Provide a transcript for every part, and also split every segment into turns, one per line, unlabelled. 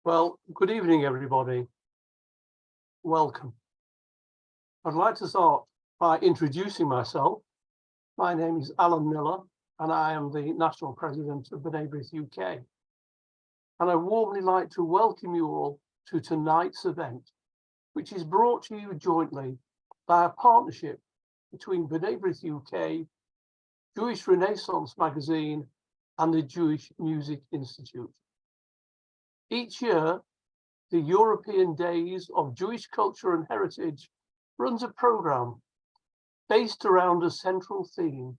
Well, good evening, everybody. Welcome. I'd like to start by introducing myself. My name is Alan Miller, and I am the National President of B'nai B'rith UK. And I warmly like to welcome you all to tonight's event, which is brought to you jointly by a partnership between B'nai B'rith UK, Jewish Renaissance magazine, and the Jewish Music Institute. Each year, the European Days of Jewish Culture and Heritage runs a program based around a central theme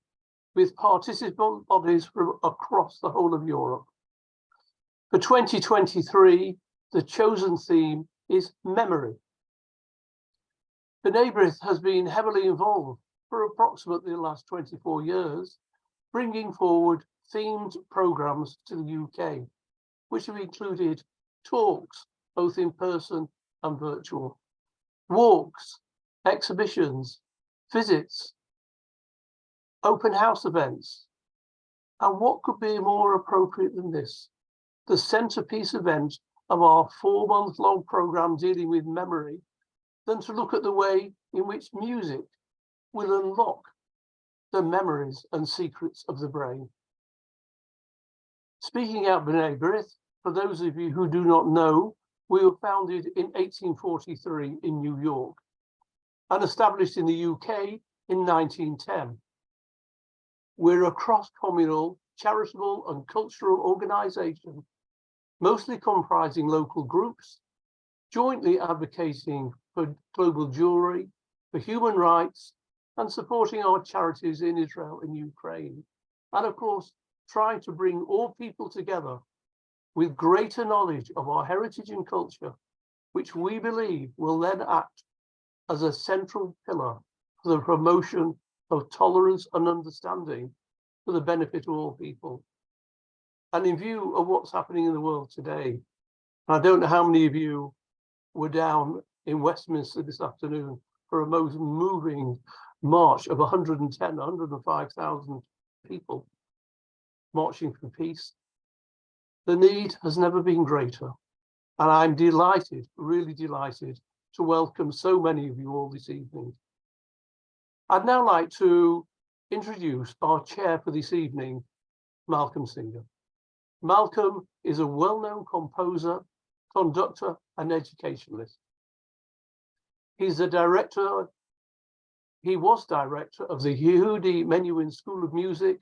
with participant bodies from across the whole of Europe. For 2023, the chosen theme is memory. B'nai B'rith has been heavily involved for approximately the last 24 years, bringing forward themed programs to the UK, which have included talks, both in person and virtual, walks, exhibitions, visits, open house events. And what could be more appropriate than this? The centerpiece event of our 4-month-long program dealing with memory, than to look at the way in which music will unlock the memories and secrets of the brain. Speaking out B'nai B'rith, for those of you who do not know, we were founded in 1843 in New York and established in the UK in 1910. We're a cross-communal, charitable and cultural organisation, mostly comprising local groups, jointly advocating for global Jewry, for human rights, and supporting our charities in Israel and Ukraine. And of course, trying to bring all people together with greater knowledge of our heritage and culture, which we believe will then act as a central pillar for the promotion of tolerance and understanding for the benefit of all people. And in view of what's happening in the world today, I don't know how many of you were down in Westminster this afternoon for a most moving march of 105,000 people marching for peace. The need has never been greater, and I'm delighted, really delighted, to welcome so many of you all this evening. I'd now like to introduce our chair for this evening, Malcolm Singer. Malcolm is a well-known composer, conductor, and educationalist. He was director of the Yehudi Menuhin School of Music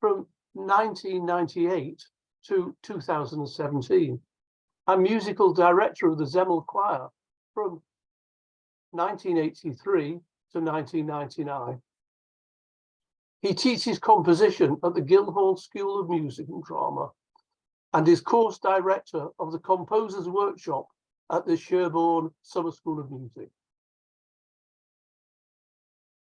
from 1998 to 2017, and musical director of the Zemel Choir from 1983 to 1999. He teaches composition at the Guildhall School of Music and Drama and is course director of the Composers Workshop at the Sherborne Summer School of Music.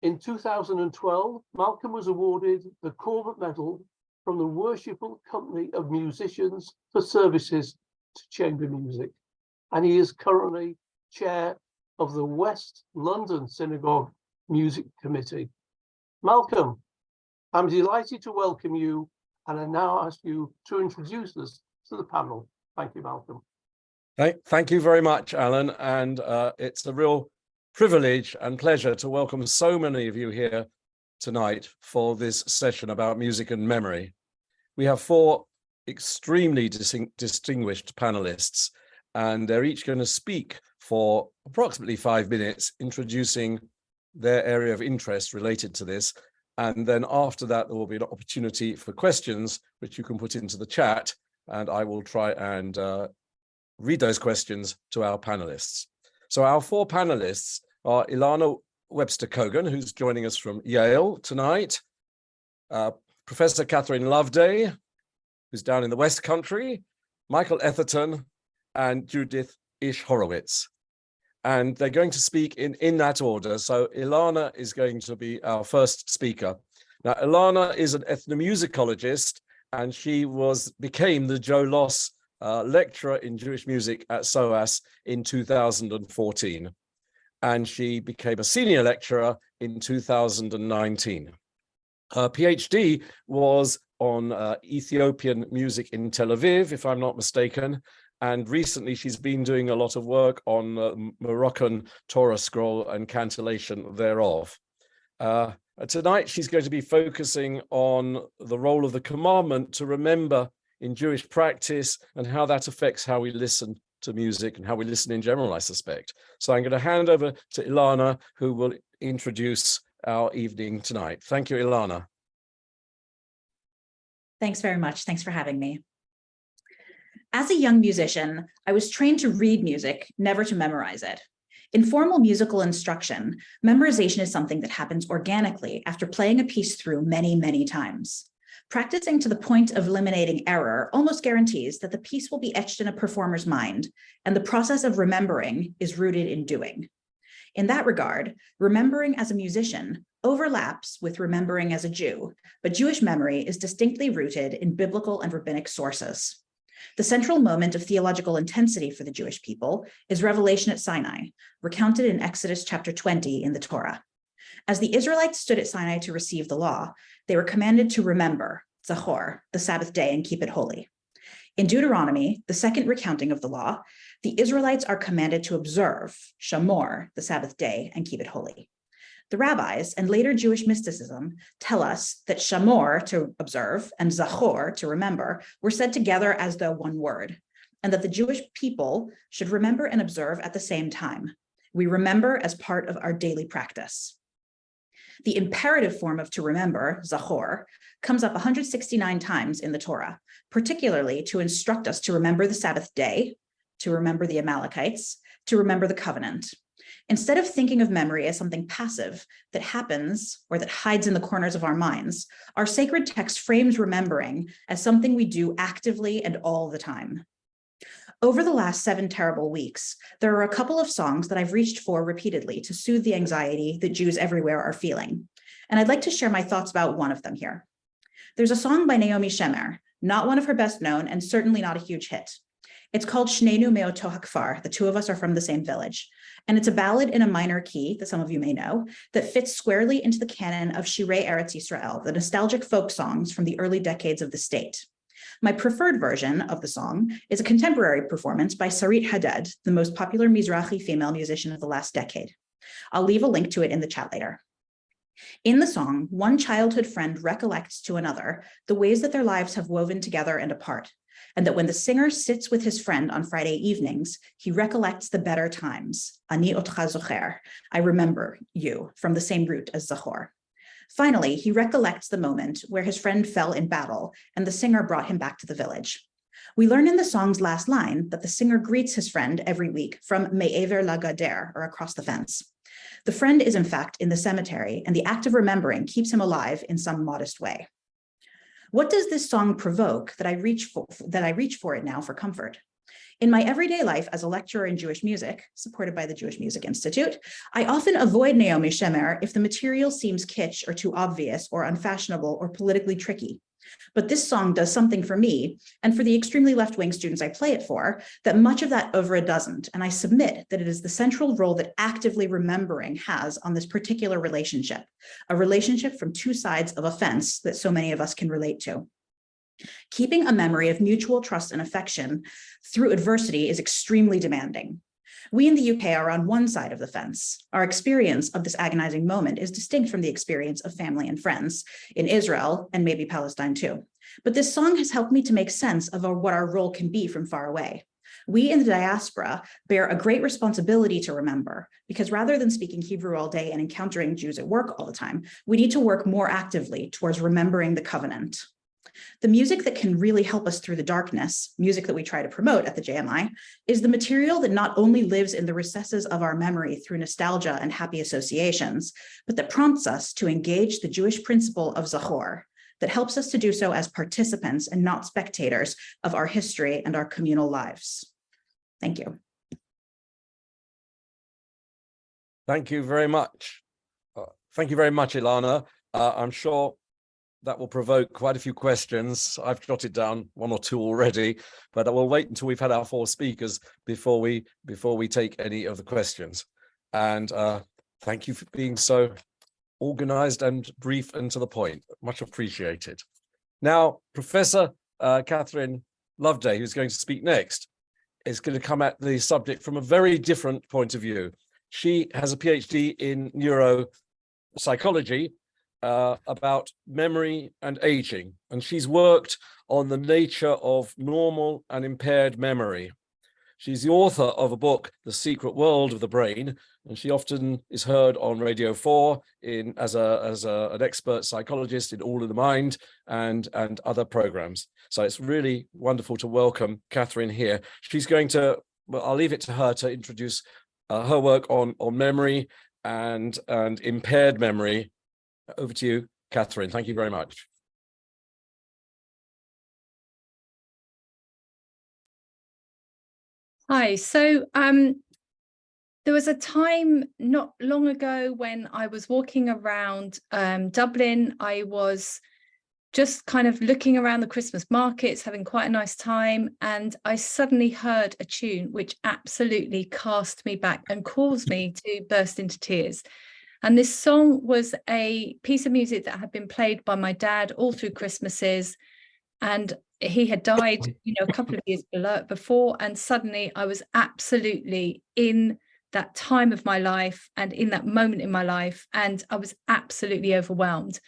In 2012, Malcolm was awarded the Corbett Medal from the Worshipful Company of Musicians for services to chamber music, and he is currently chair of the West London Synagogue Music Committee. Malcolm, I'm delighted to welcome you, and I now ask you to introduce us to the panel. Thank you, Malcolm.
Thank you very much, Alan, and it's a real privilege and pleasure to welcome so many of you here tonight for this session about music and memory. We have 4 extremely distinguished panelists, and they're each going to speak for approximately 5 minutes, introducing their area of interest related to this. And then after that, there will be an opportunity for questions, which you can put into the chat, and I will try and read those questions to our panelists. So our 4 panelists are Ilana Webster-Kogen, who's joining us from Yale tonight, Professor Catherine Loveday, who's down in the West Country, Michael Etherton, and Judith Ish-Horowicz. And they're going to speak in that order. So Ilana is going to be our first speaker. Now, Ilana is an ethnomusicologist, and she became the Joe Loss lecturer in Jewish music at SOAS in 2014. And she became a senior lecturer in 2019. Her PhD was on Ethiopian music in Tel Aviv, if I'm not mistaken, And recently she's been doing a lot of work on Moroccan Torah scroll and cantillation thereof. Tonight she's going to be focusing on the role of the commandment to remember in Jewish practice and how that affects how we listen to music and how we listen in general, I suspect. So I'm going to hand over to Ilana, who will introduce our evening tonight. Thank you, Ilana.
Thanks very much. Thanks for having me. As a young musician, I was trained to read music, never to memorize it. In formal musical instruction, memorization is something that happens organically after playing a piece through many, many times. Practicing to the point of eliminating error almost guarantees that the piece will be etched in a performer's mind, and the process of remembering is rooted in doing. In that regard, remembering as a musician overlaps with remembering as a Jew, but Jewish memory is distinctly rooted in biblical and rabbinic sources. The central moment of theological intensity for the Jewish people is revelation at Sinai, recounted in Exodus chapter 20 in the Torah. As the Israelites stood at Sinai to receive the law, they were commanded to remember, Zachor, the Sabbath day and keep it holy. In Deuteronomy, the second recounting of the law, the Israelites are commanded to observe, Shamor, the Sabbath day and keep it holy. The rabbis and later Jewish mysticism tell us that Shamor, to observe, and Zachor, to remember, were said together as though one word, and that the Jewish people should remember and observe at the same time. We remember as part of our daily practice. The imperative form of to remember, Zachor, comes up 169 times in the Torah, particularly to instruct us to remember the Sabbath day, to remember the Amalekites, to remember the covenant. Instead of thinking of memory as something passive that happens or that hides in the corners of our minds, our sacred text frames remembering as something we do actively and all the time. Over the last 7 terrible weeks, there are a couple of songs that I've reached for repeatedly to soothe the anxiety that Jews everywhere are feeling, and I'd like to share my thoughts about one of them here. There's a song by Naomi Shemer, not one of her best known and certainly not a huge hit. It's called Shneinu Me'oto Hakfar, the two of us are from the same village. And it's a ballad in a minor key that some of you may know that fits squarely into the canon of Shirei Eretz Yisrael, the nostalgic folk songs from the early decades of the state. My preferred version of the song is a contemporary performance by Sarit Hadad, the most popular Mizrahi female musician of the last decade. I'll leave a link to it in the chat later. In the song, one childhood friend recollects to another the ways that their lives have woven together and apart, and that when the singer sits with his friend on Friday evenings, he recollects the better times. Ani otcha zocher, I remember you, from the same root as Zachor. Finally, he recollects the moment where his friend fell in battle and the singer brought him back to the village. We learn in the song's last line that the singer greets his friend every week from Me'ever la Gader, or across the fence. The friend is in fact in the cemetery, and the act of remembering keeps him alive in some modest way. What does this song provoke that I reach for it now for comfort? In my everyday life as a lecturer in Jewish music, supported by the Jewish Music Institute, I often avoid Naomi Shemer if the material seems kitsch or too obvious or unfashionable or politically tricky. But this song does something for me, and for the extremely left-wing students I play it for, that much of that oeuvre doesn't, and I submit that it is the central role that actively remembering has on this particular relationship, a relationship from two sides of a fence that so many of us can relate to. Keeping a memory of mutual trust and affection through adversity is extremely demanding. We in the UK are on one side of the fence. Our experience of this agonizing moment is distinct from the experience of family and friends in Israel and maybe Palestine too. But this song has helped me to make sense of what our role can be from far away. We in the diaspora bear a great responsibility to remember, because rather than speaking Hebrew all day and encountering Jews at work all the time, we need to work more actively towards remembering the covenant. The music that can really help us through the darkness, music that we try to promote at the JMI, is the material that not only lives in the recesses of our memory through nostalgia and happy associations, but that prompts us to engage the Jewish principle of Zachor, that helps us to do so as participants and not spectators of our history and our communal lives. Thank you.
Thank you very much. Thank you very much, Ilana. I'm sure that will provoke quite a few questions. I've jotted down 1 or 2 already, but I will wait until we've had our 4 speakers before we take any of the questions. And thank you for being so organized and brief and to the point. Much appreciated. Now, Professor Catherine Loveday, who's going to speak next, is going to come at the subject from a very different point of view. She has a PhD in neuropsychology about memory and aging, and she's worked on the nature of normal and impaired memory. She's the author of a book, The Secret World of the Brain, and she often is heard on Radio 4 as an expert psychologist in All in the Mind and other programs. So it's really wonderful to welcome Catherine here. She's going to, well, I'll leave it to her to introduce her work on memory and impaired memory. Over to you, Catherine. Thank you very much.
Hi. So there was a time not long ago when I was walking around Dublin. I was just kind of looking around the Christmas markets, having quite a nice time, and I suddenly heard a tune which absolutely cast me back and caused me to burst into tears. And this song was a piece of music that had been played by my dad all through Christmases, and he had died, a couple of years before, and suddenly I was absolutely in that time of my life and in that moment in my life, and I was absolutely overwhelmed.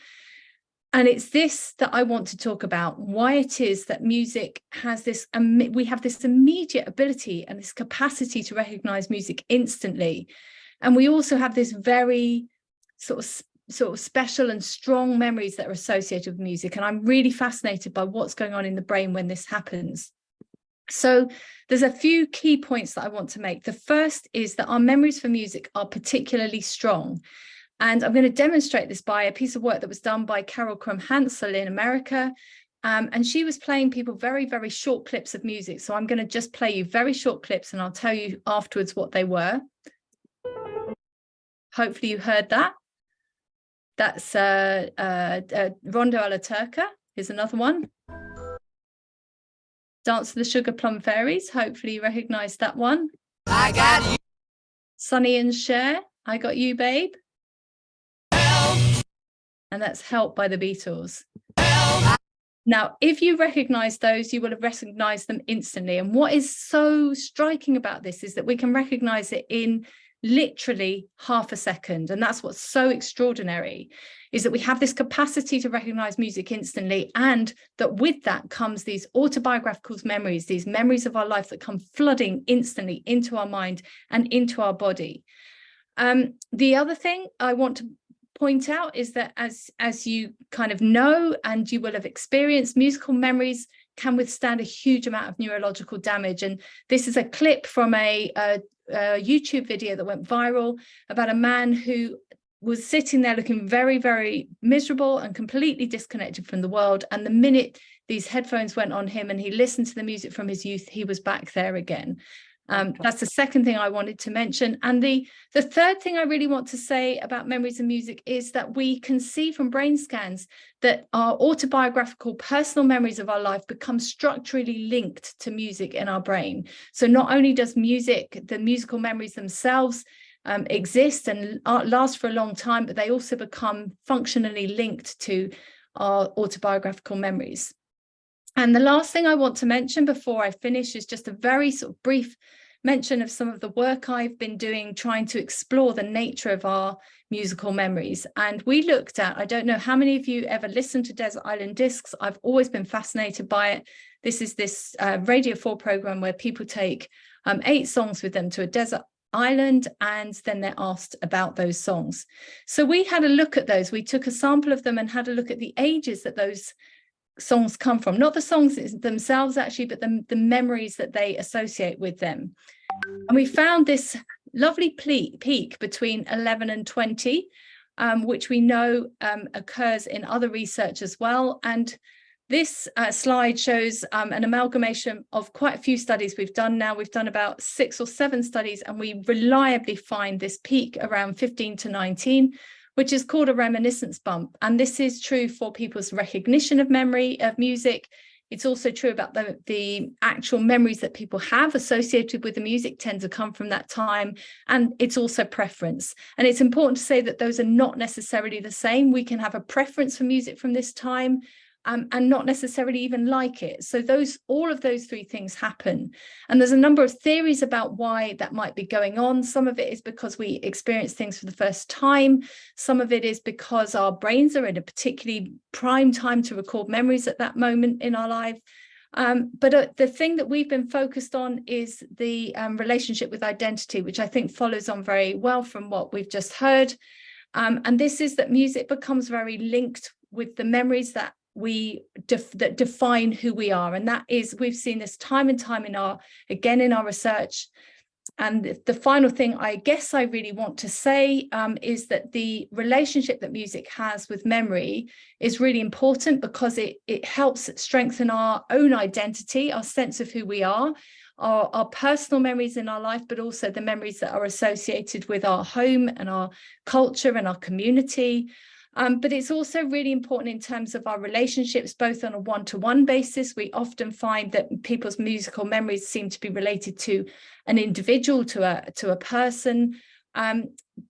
And it's this that I want to talk about, why it is that music has this, we have this immediate ability and this capacity to recognize music instantly. And we also have this very sort of special and strong memories that are associated with music. And I'm really fascinated by what's going on in the brain when this happens. So there's a few key points that I want to make. The first is that our memories for music are particularly strong. And I'm going to demonstrate this by a piece of work that was done by Carol Crumb-Hansel in America. And she was playing people very, very short clips of music. So I'm going to just play you very short clips and I'll tell you afterwards what they were. Hopefully you heard that. That's Rondo alla Turca is another one. Dance to the Sugar Plum Fairies. Hopefully you recognize that one. I got you. Sonny and Cher. I Got You, Babe. Help. And that's Help by the Beatles. Help. Now, if you recognize those, you will have recognized them instantly. And what is so striking about this is that we can recognize it in literally half a second. And that's what's so extraordinary, is that we have this capacity to recognize music instantly, and that with that comes these autobiographical memories, these memories of our life that come flooding instantly into our mind and into our body. The other thing I want to point out is that as you kind of know, and you will have experienced, musical memories can withstand a huge amount of neurological damage. And this is a clip from a YouTube video that went viral about a man who was sitting there looking very, very miserable and completely disconnected from the world. And the minute these headphones went on him and he listened to the music from his youth, he was back there again. That's the second thing I wanted to mention. And the third thing I really want to say about memories and music is that we can see from brain scans that our autobiographical personal memories of our life become structurally linked to music in our brain. So not only does music, the musical memories themselves exist and last for a long time, but they also become functionally linked to our autobiographical memories. And the last thing I want to mention before I finish is just a very sort of brief mention of some of the work I've been doing trying to explore the nature of our musical memories. And we looked at, I don't know how many of you ever listened to Desert Island Discs. I've always been fascinated by it. This is this Radio 4 program where people take 8 songs with them to a desert island, and then they're asked about those songs. So we had a look at those. We took a sample of them and had a look at the ages that those songs come from, not the songs themselves actually, but the memories that they associate with them. And we found this lovely peak between 11 and 20, which we know occurs in other research as well. And this slide shows an amalgamation of quite a few studies we've done now. We've done about 6 or 7 studies, and we reliably find this peak around 15 to 19, which is called a reminiscence bump. And this is true for people's recognition of memory of music. It's also true about the actual memories that people have associated with the music tend to come from that time. And it's also preference. And it's important to say that those are not necessarily the same. We can have a preference for music from this time, and not necessarily even like it. So all of those three things happen. And there's a number of theories about why that might be going on. Some of it is because we experience things for the first time. Some of it is because our brains are in a particularly prime time to record memories at that moment in our life. But the thing that we've been focused on is the relationship with identity, which I think follows on very well from what we've just heard. And this is that music becomes very linked with the memories that that define who we are. And that is, we've seen this time and time in our research. And the final thing I guess I really want to say is that the relationship that music has with memory is really important, because it helps strengthen our own identity, our sense of who we are, our personal memories in our life, but also the memories that are associated with our home and our culture and our community. But it's also really important in terms of our relationships, both on a one-to-one basis. We often find that people's musical memories seem to be related to an individual, to a person.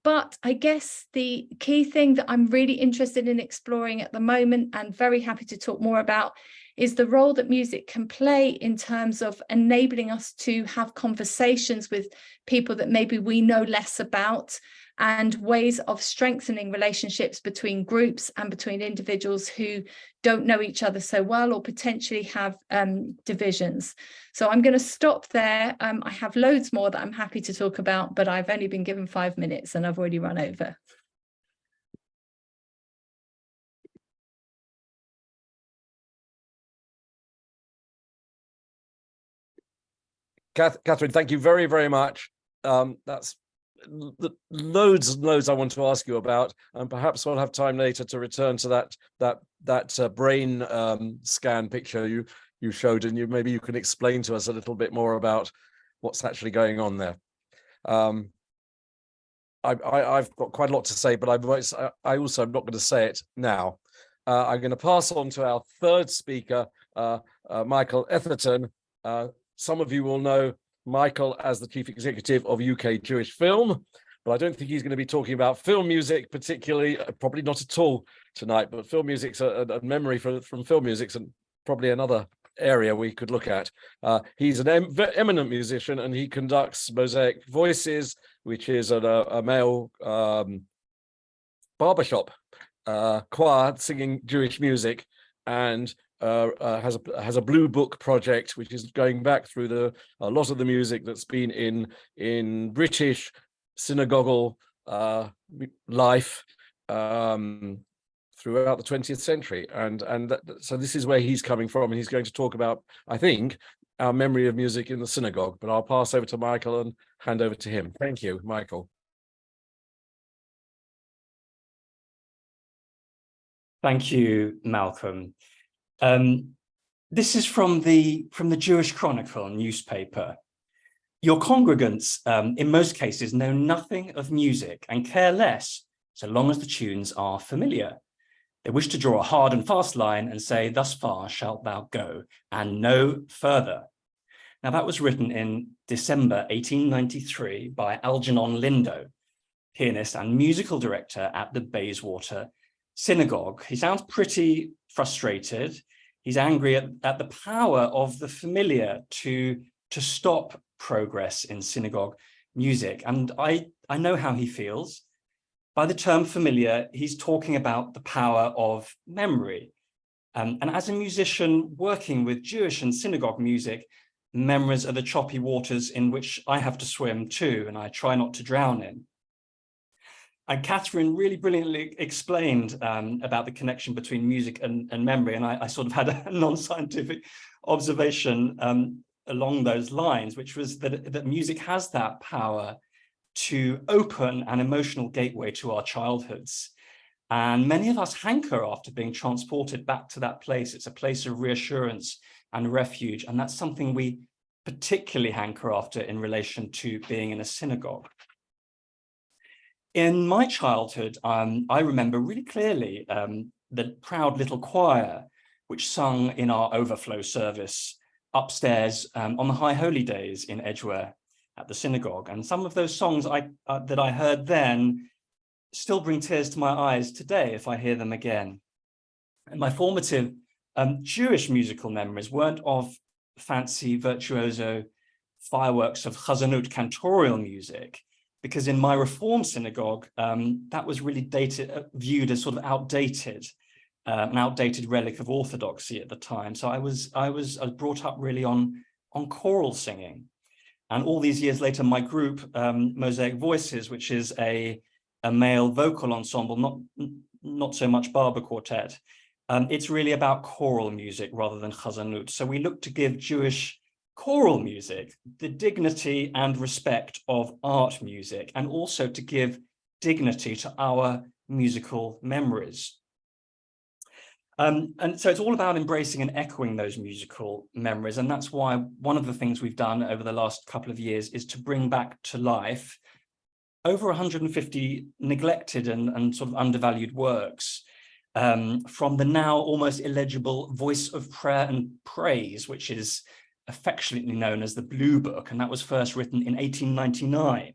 But I guess the key thing that I'm really interested in exploring at the moment, and very happy to talk more about, is the role that music can play in terms of enabling us to have conversations with people that maybe we know less about, and ways of strengthening relationships between groups and between individuals who don't know each other so well, or potentially have divisions. So I'm going to stop there. I have loads more that I'm happy to talk about, but I've only been given 5 minutes and I've already run over.
Catherine, thank you very, very much. That's loads and loads I want to ask you about, and perhaps we'll have time later to return to that brain scan picture you showed, and maybe you can explain to us a little bit more about what's actually going on there. I've got quite a lot to say, but I also am not going to say it now. I'm going to pass on to our third speaker, Michael Etherton. Some of you will know Michael as the Chief Executive of UK Jewish Film, but I don't think he's going to be talking about film music particularly, probably not at all tonight, but film music's a memory from film music's and probably another area we could look at. He's an eminent musician, and he conducts Mosaic Voices, which is a male barbershop choir singing Jewish music, and has a blue book project, which is going back through a lot of the music that's been in British synagogal life throughout the 20th century, so this is where he's coming from, and he's going to talk about, I think, our memory of music in the synagogue. But I'll pass over to Michael and hand over to him. Thank you, Michael.
Thank you, Malcolm. This is from the Jewish Chronicle newspaper. Your congregants, in most cases, know nothing of music and care less, so long as the tunes are familiar. They wish to draw a hard and fast line and say, "Thus far shalt thou go, and no further." Now, that was written in December 1893 by Algernon Lindo, pianist and musical director at the Bayswater Synagogue. He sounds pretty frustrated. He's angry at the power of the familiar to stop progress in synagogue music. And I know how he feels. By the term familiar, he's talking about the power of memory. And as a musician working with Jewish and synagogue music, memories are the choppy waters in which I have to swim too, and I try not to drown in. And Catherine really brilliantly explained about the connection between music and memory, and I sort of had a non-scientific observation along those lines, which was that music has that power to open an emotional gateway to our childhoods. And many of us hanker after being transported back to that place. It's a place of reassurance and refuge, and that's something we particularly hanker after in relation to being in a synagogue. In my childhood, I remember really clearly the proud little choir which sung in our overflow service upstairs on the High Holy Days in Edgware at the synagogue. And some of those songs that I heard then still bring tears to my eyes today if I hear them again. And my formative Jewish musical memories weren't of fancy virtuoso fireworks of chazanut, cantorial music, because in my Reform synagogue, that was really viewed as sort of outdated, an outdated relic of orthodoxy at the time. So I was brought up really on choral singing. And all these years later, my group, Mosaic Voices, which is a male vocal ensemble, not so much barber quartet, it's really about choral music rather than chazanut. So we look to give Jewish choral music the dignity and respect of art music, and also to give dignity to our musical memories. And so it's all about embracing and echoing those musical memories. And that's why one of the things we've done over the last couple of years is to bring back to life over 150 neglected and sort of undervalued works from the now almost illegible Voice of Prayer and Praise, which is affectionately known as the Blue Book, and that was first written in 1899.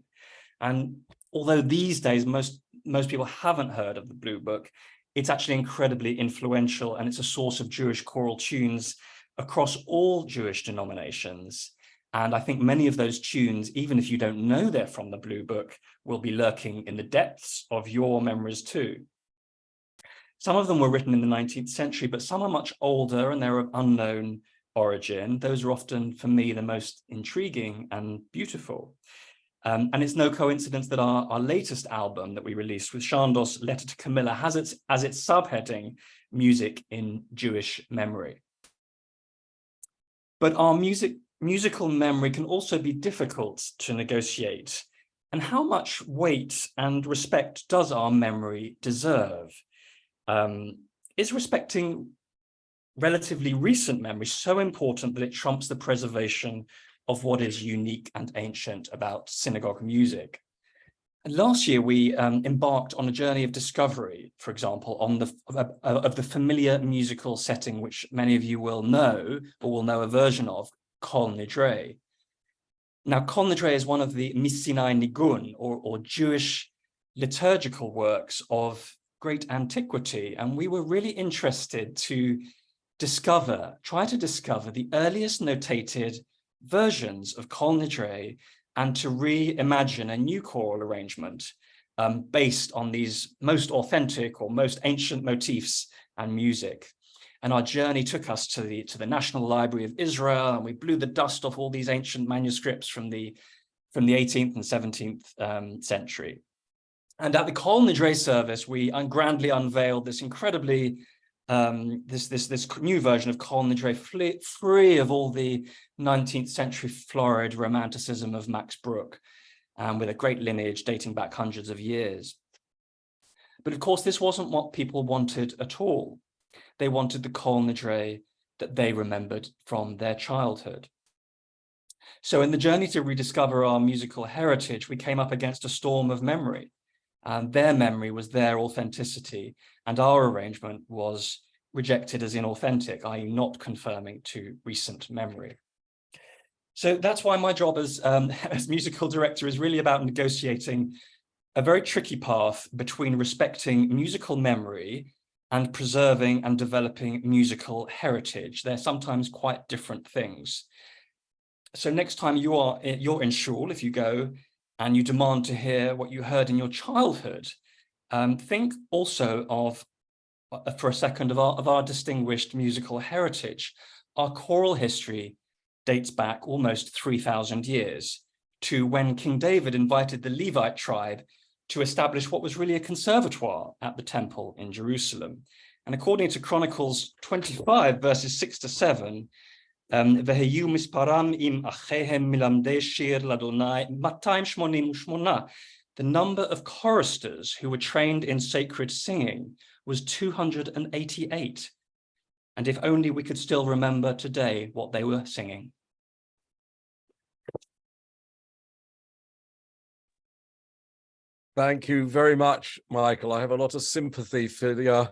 And although these days most people haven't heard of the Blue Book, it's actually incredibly influential, and it's a source of Jewish choral tunes across all Jewish denominations. And I think many of those tunes, even if you don't know they're from the Blue Book, will be lurking in the depths of your memories too. Some of them were written in the 19th century, but some are much older and they're of unknown origin. Those are often, for me, the most intriguing and beautiful. And it's no coincidence that our latest album that we released with Shandos, Letter to Camilla, has its subheading, Music in Jewish Memory. But our musical memory can also be difficult to negotiate. And how much weight and respect does our memory deserve? Is respecting relatively recent memory so important that it trumps the preservation of what is unique and ancient about synagogue music? And last year, we embarked on a journey of discovery, for example, on of the familiar musical setting, which many of you will know, or will know a version of, Kol Nidre. Now, Kol Nidre is one of the Misinai Nigun, or Jewish liturgical works of great antiquity, and we were really interested to try to discover the earliest notated versions of Kol Nidre and to reimagine a new choral arrangement based on these most authentic or most ancient motifs and music. And our journey took us to the National Library of Israel, and we blew the dust off all these ancient manuscripts from the 18th and 17th century. And at the Kol Nidre service, we grandly unveiled this incredibly this new version of Kol Nidre, free of all the 19th century florid romanticism of Max Bruch, with a great lineage dating back hundreds of years. But of course, this wasn't what people wanted at all. They wanted the Kol Nidre that they remembered from their childhood. So in the journey to rediscover our musical heritage, we came up against a storm of memory. And their memory was their authenticity, and our arrangement was rejected as inauthentic, i.e. not confirming to recent memory. So that's why my job as musical director is really about negotiating a very tricky path between respecting musical memory and preserving and developing musical heritage. They're sometimes quite different things. So next time you're in shul, if you go and you demand to hear what you heard in your childhood, think also of, for a second, of our distinguished musical heritage. Our choral history dates back almost 3,000 years to when King David invited the Levite tribe to establish what was really a conservatoire at the temple in Jerusalem. And according to Chronicles 25, verses 6 to 7, the number of choristers who were trained in sacred singing was 288. And if only we could still remember today what they were singing.
Thank you very much, Michael. I have a lot of sympathy for the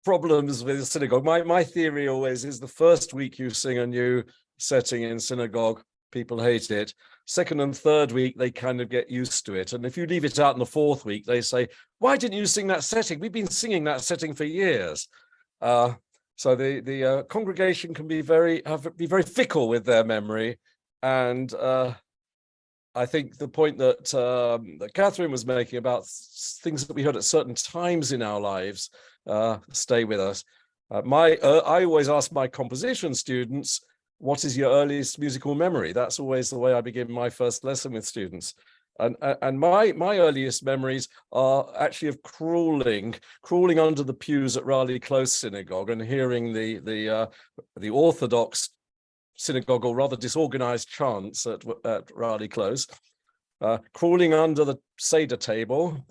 problems with the synagogue. My theory always is the first week you sing a new setting in synagogue, people hate it. Second and third week, they kind of get used to it. And if you leave it out in the fourth week, they say, why didn't you sing that setting? We've been singing that setting for years. So the congregation can be very fickle with their memory, and I think the point that that Catherine was making about things that we heard at certain times in our lives stay with us. I always ask my composition students, what is your earliest musical memory? That's always the way I begin my first lesson with students. And my earliest memories are actually of crawling under the pews at Raleigh Close Synagogue and hearing the Orthodox synagogue, or rather disorganized chants at Raleigh Close, crawling under the Seder table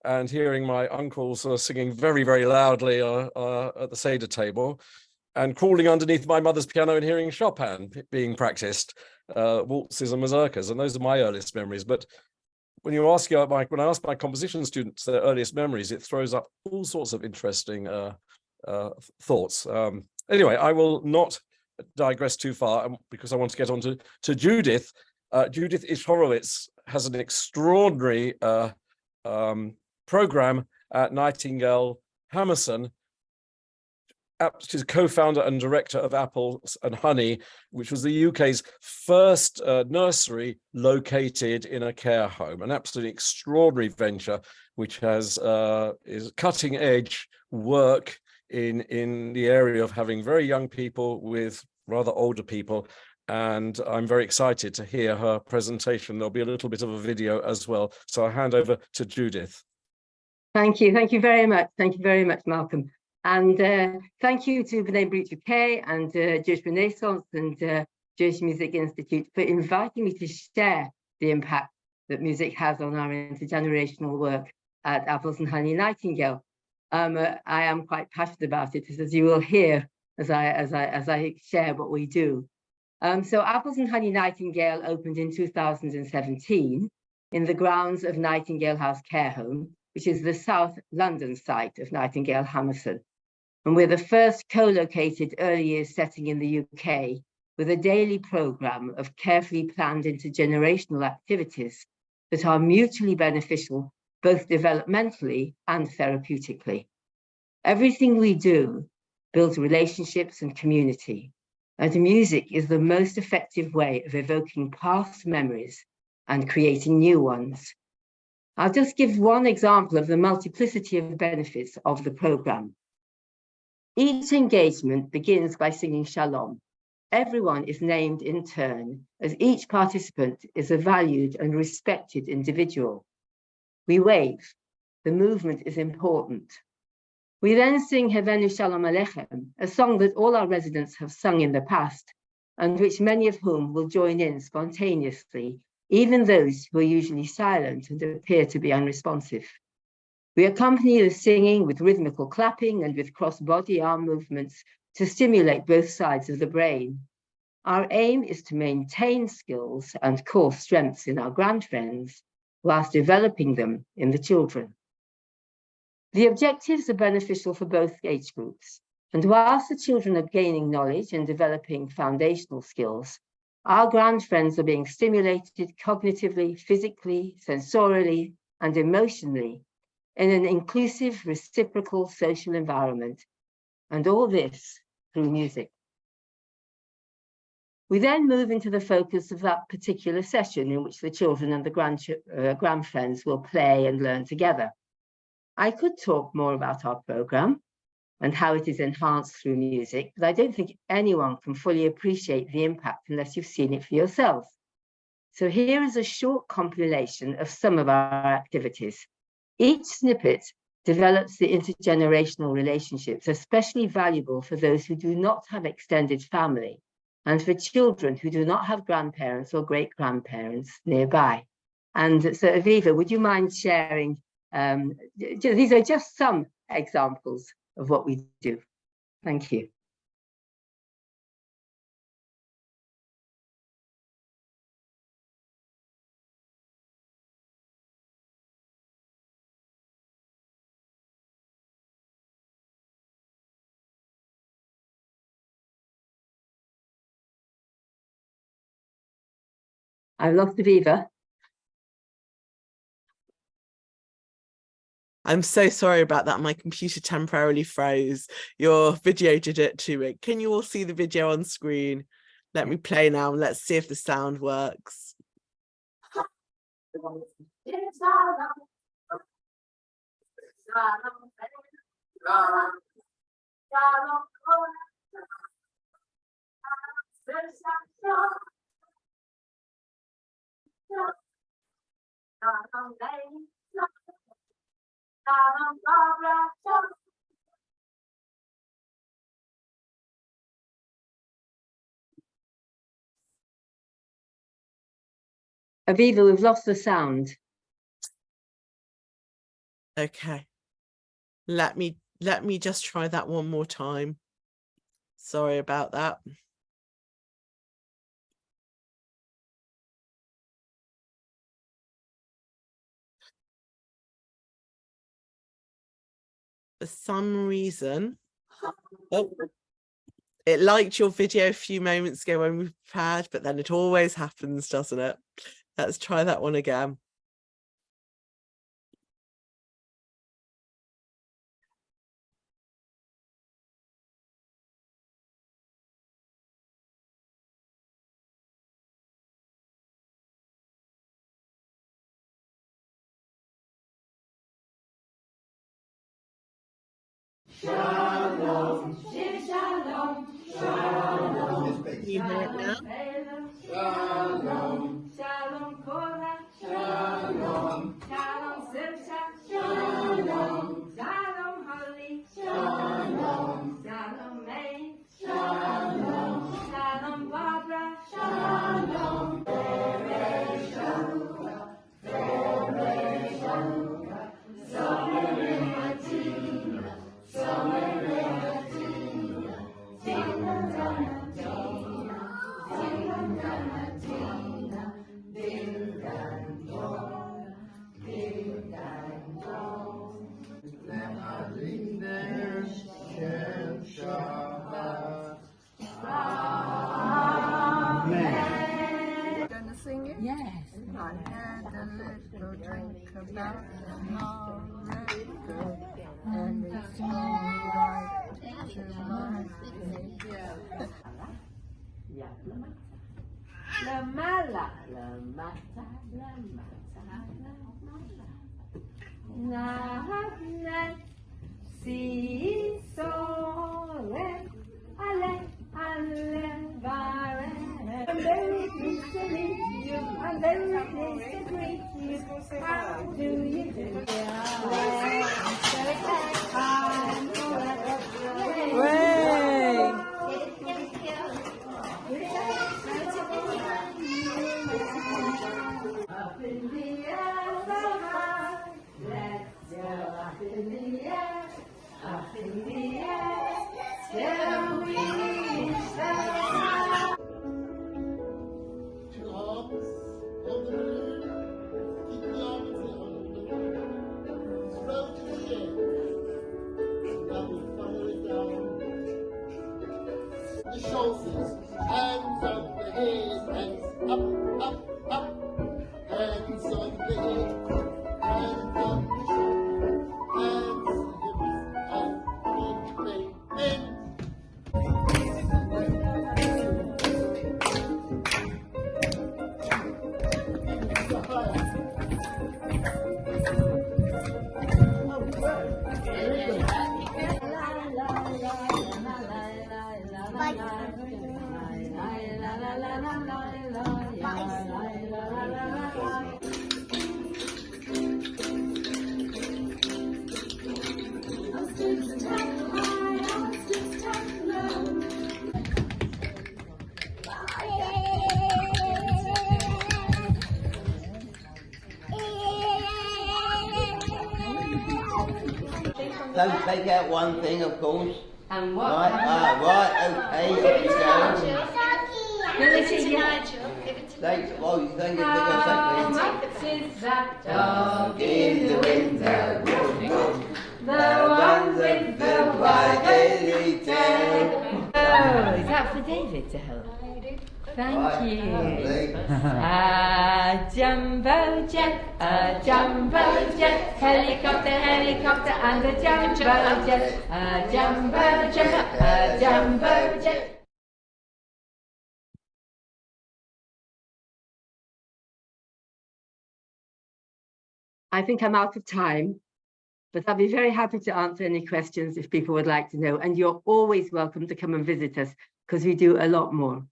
and hearing my uncles singing very, very loudly at the Seder table, and crawling underneath my mother's piano and hearing Chopin being practiced, waltzes and mazurkas. And those are my earliest memories. But when I ask my composition students their earliest memories, it throws up all sorts of interesting thoughts. Anyway, I will not digress too far because I want to get on to Judith. Judith Ish-Horowicz has an extraordinary program at Nightingale Hammerson. She's co-founder and director of Apples and Honey, which was the UK's first nursery located in a care home. An absolutely extraordinary venture, which is cutting edge work in the area of having very young people with rather older people. And I'm very excited to hear her presentation. There'll be a little bit of a video as well. So I hand over to Judith.
Thank you. Thank you very much. Thank you very much, Malcolm. And thank you to B'nai B'rith UK and Jewish Renaissance and Jewish Music Institute for inviting me to share the impact that music has on our intergenerational work at Apples and Honey Nightingale. I am quite passionate about it, as you will hear as I share what we do. So Apples and Honey Nightingale opened in 2017 in the grounds of Nightingale House Care Home, which is the South London site of Nightingale Hammerson. And we're the first co-located early years setting in the UK with a daily programme of carefully planned intergenerational activities that are mutually beneficial, both developmentally and therapeutically. Everything we do builds relationships and community, and music is the most effective way of evoking past memories and creating new ones. I'll just give one example of the multiplicity of benefits of the programme. Each engagement begins by singing Shalom. Everyone is named in turn, as each participant is a valued and respected individual. We wave. The movement is important. We then sing Hevenu Shalom Aleichem, a song that all our residents have sung in the past, and which many of whom will join in spontaneously, even those who are usually silent and appear to be unresponsive. We accompany the singing with rhythmical clapping and with cross-body arm movements to stimulate both sides of the brain. Our aim is to maintain skills and core strengths in our grandfriends whilst developing them in the children. The objectives are beneficial for both age groups, and whilst the children are gaining knowledge and developing foundational skills, our grandfriends are being stimulated cognitively, physically, sensorially, and emotionally in an inclusive, reciprocal social environment, and all this through music. We then move into the focus of that particular session in which the children and the grandfriends will play and learn together. I could talk more about our programme and how it is enhanced through music, but I don't think anyone can fully appreciate the impact unless you've seen it for yourself. So here is a short compilation of some of our activities. Each snippet develops the intergenerational relationships, especially valuable for those who do not have extended family and for children who do not have grandparents or great-grandparents nearby. And so Aviva, would you mind sharing? These are just some examples of what we do. Thank you. I've lost Aviva.
I'm so sorry about that. My computer temporarily froze. Your video did it to me. Can you all see the video on screen? Let me play now and let's see if the sound works.
Aviva, we've lost the sound.
Okay. Let me just try that one more time. Sorry about that. For some reason, it liked your video a few moments ago when we prepared, but then it always happens, doesn't it? Let's try that one again.
Shalom, shalom, shalom.
You hear it now?
Shalom, shalom, kola, shalom, shalom, sirta, shalom, shalom, holy, shalom, shalom, May, shalom, shalom, Barbara, shalom,
Gonna sing it? Yes. I had a little drink about an already, and it's alright to my
La mala, la mata, la mata, la si sole, ale, vare. I'm very pleased to meet you. I'm very pleased to greet you. How do you do? Up in the air so high, let's go up in the air, up in the air, till we reach the sky.
Two arms on the moon, keep the arms on the moon, throw to the air, now we follow it down. The shoulders, hands on the head, hands up, up, up. Hands on the head, hands on the shoulders, hands on the hips, and on the end.
Don't take out one thing, of course.
And what?
Right, okay, off you go.
Give it to
Nigel. Well, you think it's bigger second.
Is that dog in the window? The one with the white tail. Oh, is that for David to help? Thank you.
A jumbo jet, helicopter, helicopter, and a jumbo jet, a jumbo jet, a jumbo jet. I think I'm out of time, but I'll be very happy to answer any questions if people would like to know. And you're always welcome to come and visit us because we do a lot more.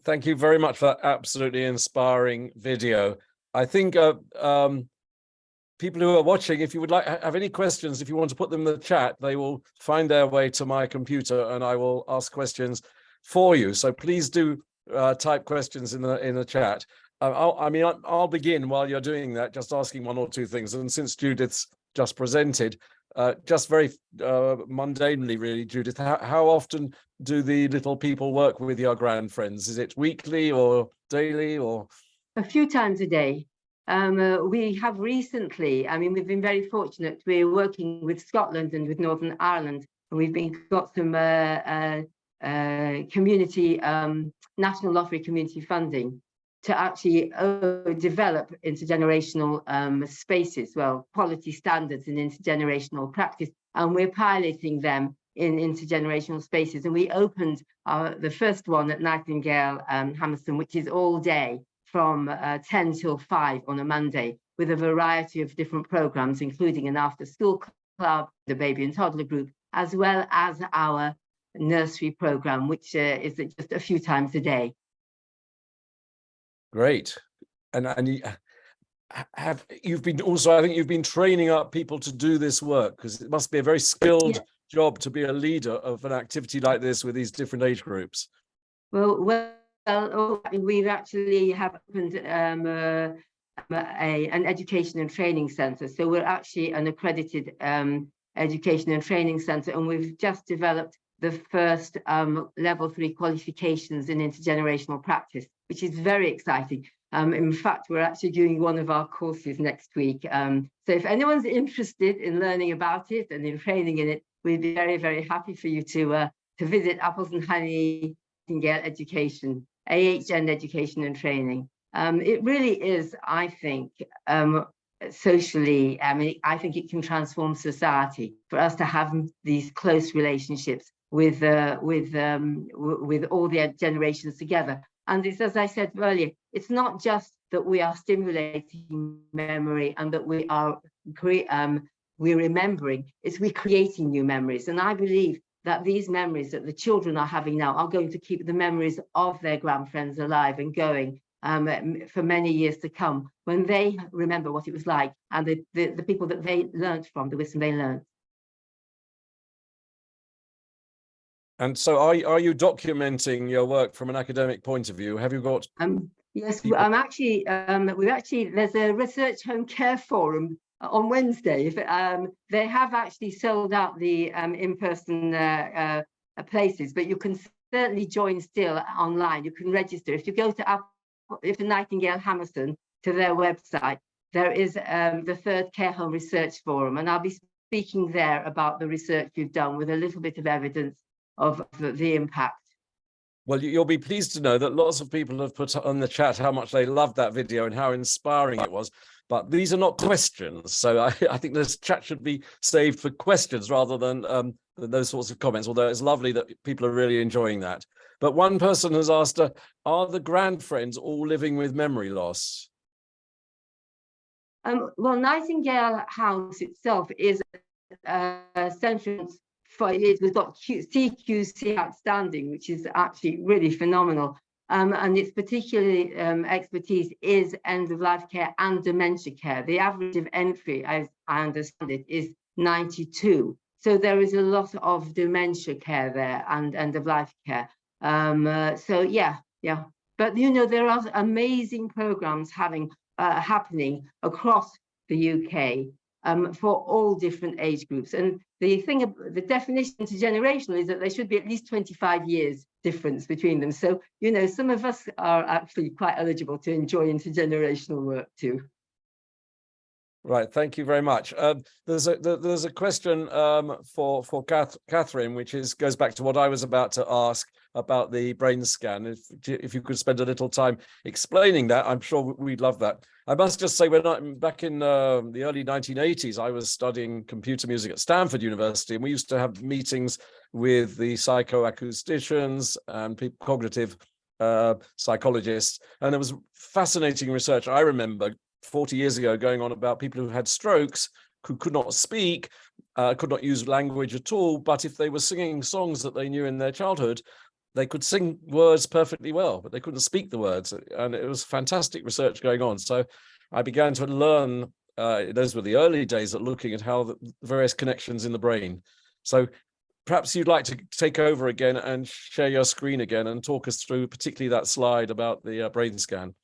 Thank you very much for that absolutely inspiring video. I think people who are watching, if you would like have any questions, if you want to put them in the chat, they will find their way to my computer and I will ask questions for you. So please do type questions in the chat. I'll begin while you're doing that, just asking one or two things. And since Judith's just presented, just very mundanely, really, Judith, how often do the little people work with your grand friends? Is it weekly or daily or?
A few times a day. We have recently, we've been very fortunate. We're working with Scotland and with Northern Ireland, and we've got some community, National Lottery community funding to actually develop intergenerational spaces, quality standards in intergenerational practice, and we're piloting them in intergenerational spaces. And we opened the first one at Nightingale Hammerston, which is all day from 10 till 5 on a Monday, with a variety of different programs, including an after-school club, the baby and toddler group, as well as our nursery program, which is just a few times a day.
Great. And you've been also, I think you've been training up people to do this work, because it must be a very skilled job to be a leader of an activity like this with these different age groups.
Well, we've actually have opened an education and training centre. So we're actually an accredited education and training centre, and we've just developed the first level 3 qualifications in intergenerational practice, which is very exciting. In fact, we're actually doing one of our courses next week. So if anyone's interested in learning about it and in training in it, we'd be very, very happy for you to visit Apples and Honey Nightingale Education, AHN Education and Training. It really is, I think, socially, I think it can transform society for us to have these close relationships with all the generations together. And it's, as I said earlier, it's not just that we are stimulating memory and that we're remembering, it's we're creating new memories. And I believe that these memories that the children are having now are going to keep the memories of their grandfriends alive and going for many years to come, when they remember what it was like and the people that they learned from, the wisdom they learned.
And so are you documenting your work from an academic point of view? Have you got?
Yes, I'm actually, there's a research home care forum on Wednesday. They have actually sold out the in-person places, but you can certainly join still online. You can register. If you go to Nightingale Hammerston, to their website, there is the 3rd Care Home Research Forum, and I'll be speaking there about the research we've done with a little bit of evidence of the impact.
Well, you'll be pleased to know that lots of people have put on the chat how much they loved that video and how inspiring it was. But these are not questions. So I think this chat should be saved for questions rather than those sorts of comments, although it's lovely that people are really enjoying that. But one person has asked, are the grandfriends all living with memory loss?
Well, Nightingale House itself is a centre for it. We've got CQC outstanding, which is actually really phenomenal. And its particularly expertise is end-of-life care and dementia care. The average of entry, as I understand it, is 92. So there is a lot of dementia care there and end-of-life care. So yeah. But there are amazing programs happening across the UK for all different age groups. And the definition intergenerational is that there should be at least 25 years difference between them. So, some of us are actually quite eligible to enjoy intergenerational work too.
Right, thank you very much. There's a question for Catherine, which goes back to what I was about to ask about the brain scan. If you could spend a little time explaining that, I'm sure we'd love that. I must just say, back in the early 1980s, I was studying computer music at Stanford University, and we used to have meetings with the psychoacousticians and cognitive psychologists, and there was fascinating research I remember 40 years ago going on about people who had strokes, who could not speak, could not use language at all, but if they were singing songs that they knew in their childhood, they could sing words perfectly well, but they couldn't speak the words. And it was fantastic research going on. So I began to learn, those were the early days at looking at how the various connections in the brain. So perhaps you'd like to take over again and share your screen again and talk us through particularly that slide about the brain scan.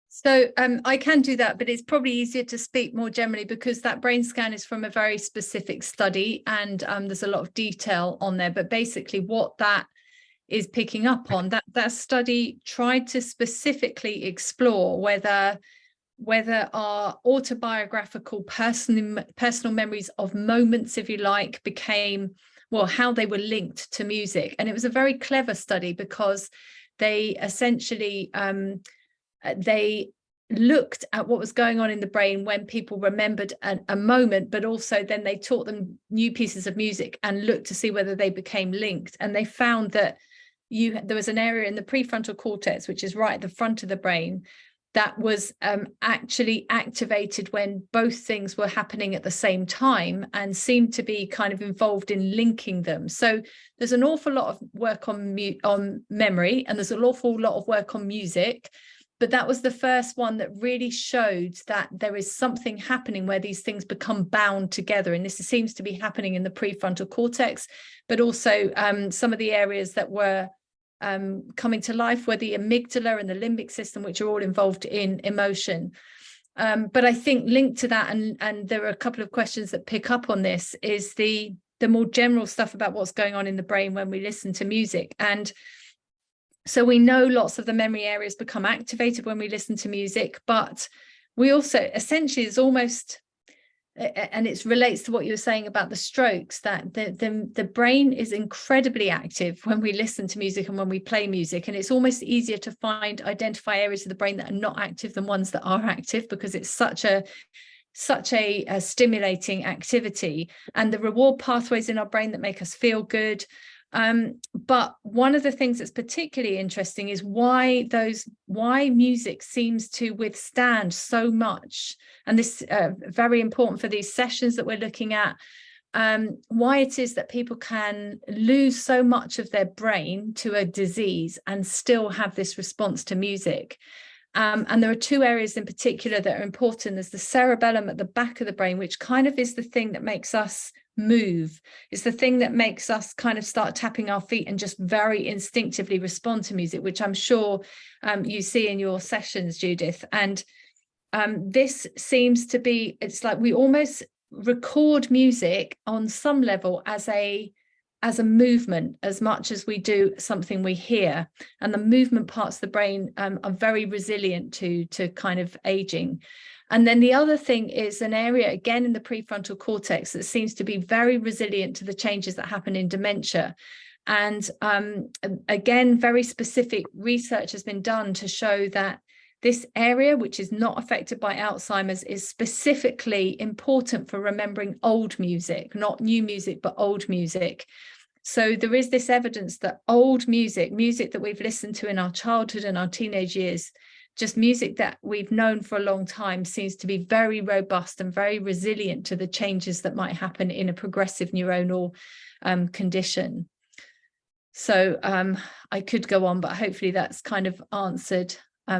So I can do that, but it's probably easier to speak more generally because that brain scan is from a very specific study, and there's a lot of detail on there. But basically what that is picking up on, that study tried to specifically explore whether our autobiographical personal memories of moments, if you like, became, well, how they were linked to music. And it was a very clever study because they essentially they looked at what was going on in the brain when people remembered a moment, but also then they taught them new pieces of music and looked to see whether they became linked. And they found that there was an area in the prefrontal cortex, which is right at the front of the brain, that was actually activated when both things were happening at the same time and seemed to be kind of involved in linking them. So there's an awful lot of work on memory, and there's an awful lot of work on music. But that was the first one that really showed that there is something happening where these things become bound together. And this seems to be happening in the prefrontal cortex, but also some of the areas that were coming to life were the amygdala and the limbic system, which are all involved in emotion. But I think linked to that, and there are a couple of questions that pick up on this, is the more general stuff about what's going on in the brain when we listen to music. And so we know lots of the memory areas become activated when we listen to music, but we also essentially is almost, and it relates to what you were saying about the strokes, that the brain is incredibly active when we listen to music and when we play music. And it's almost easier to identify areas of the brain that are not active than ones that are active, because it's such a stimulating activity, and the reward pathways in our brain that make us feel good. But one of the things that's particularly interesting is why music seems to withstand so much, and this very important for these sessions that we're looking at, why it is that people can lose so much of their brain to a disease and still have this response to music. And there are two areas in particular that are important. There's the cerebellum at the back of the brain, which kind of is the thing that makes us move. It's the thing that makes us kind of start tapping our feet and just very instinctively respond to music, which I'm sure you see in your sessions, Judith. And this seems to be, it's like we almost record music on some level as a movement as much as we do something we hear. And the movement parts of the brain are very resilient to kind of aging. And then the other thing is an area, again, in the prefrontal cortex that seems to be very resilient to the changes that happen in dementia. And again, very specific research has been done to show that this area, which is not affected by Alzheimer's, is specifically important for remembering old music, not new music, but old music. So there is this evidence that old music that we've listened to in our childhood and our teenage years, just music that we've known for a long time, seems to be very robust and very resilient to the changes that might happen in a progressive neuronal condition. So I could go on, but hopefully that's kind of answered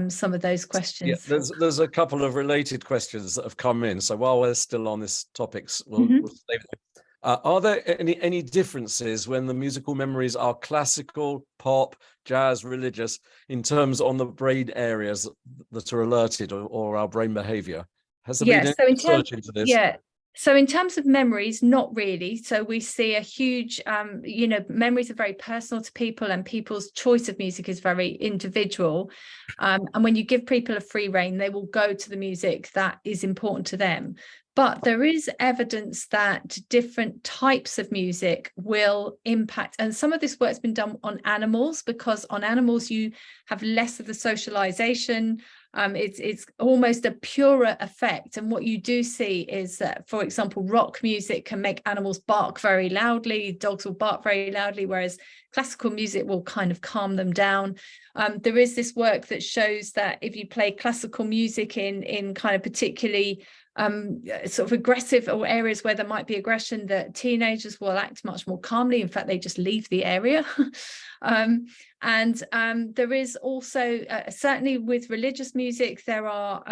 some of those questions.
Yeah, there's a couple of related questions that have come in. So while we're still on this topic, we'll stay with it. Are there any differences when the musical memories are classical, pop, jazz, religious, in terms on the brain areas that are alerted or our brain behavior? Has there been any research into this?
Yeah. So in terms of memories, not really. So we see a huge, memories are very personal to people, and people's choice of music is very individual. And when you give people a free rein, they will go to the music that is important to them. But there is evidence that different types of music will impact, and some of this work's been done on animals, because on animals you have less of the socialization. It's almost a purer effect. And what you do see is that, for example, rock music can make animals bark very loudly. Dogs will bark very loudly, whereas classical music will kind of calm them down. There is this work that shows that if you play classical music in kind of particularly sort of aggressive or areas where there might be aggression, that teenagers will act much more calmly. In fact, they just leave the area. There is also certainly with religious music, there are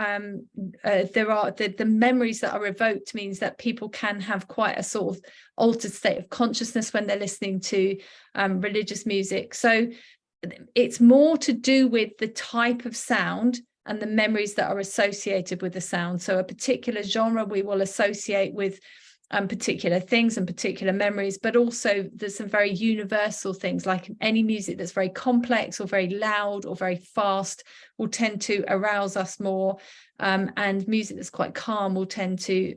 the memories that are evoked means that people can have quite a sort of altered state of consciousness when they're listening to religious music. So it's more to do with the type of sound and the memories that are associated with the sound. So a particular genre we will associate with particular things and particular memories, but also there's some very universal things, like any music that's very complex or very loud or very fast will tend to arouse us more, and music that's quite calm will tend to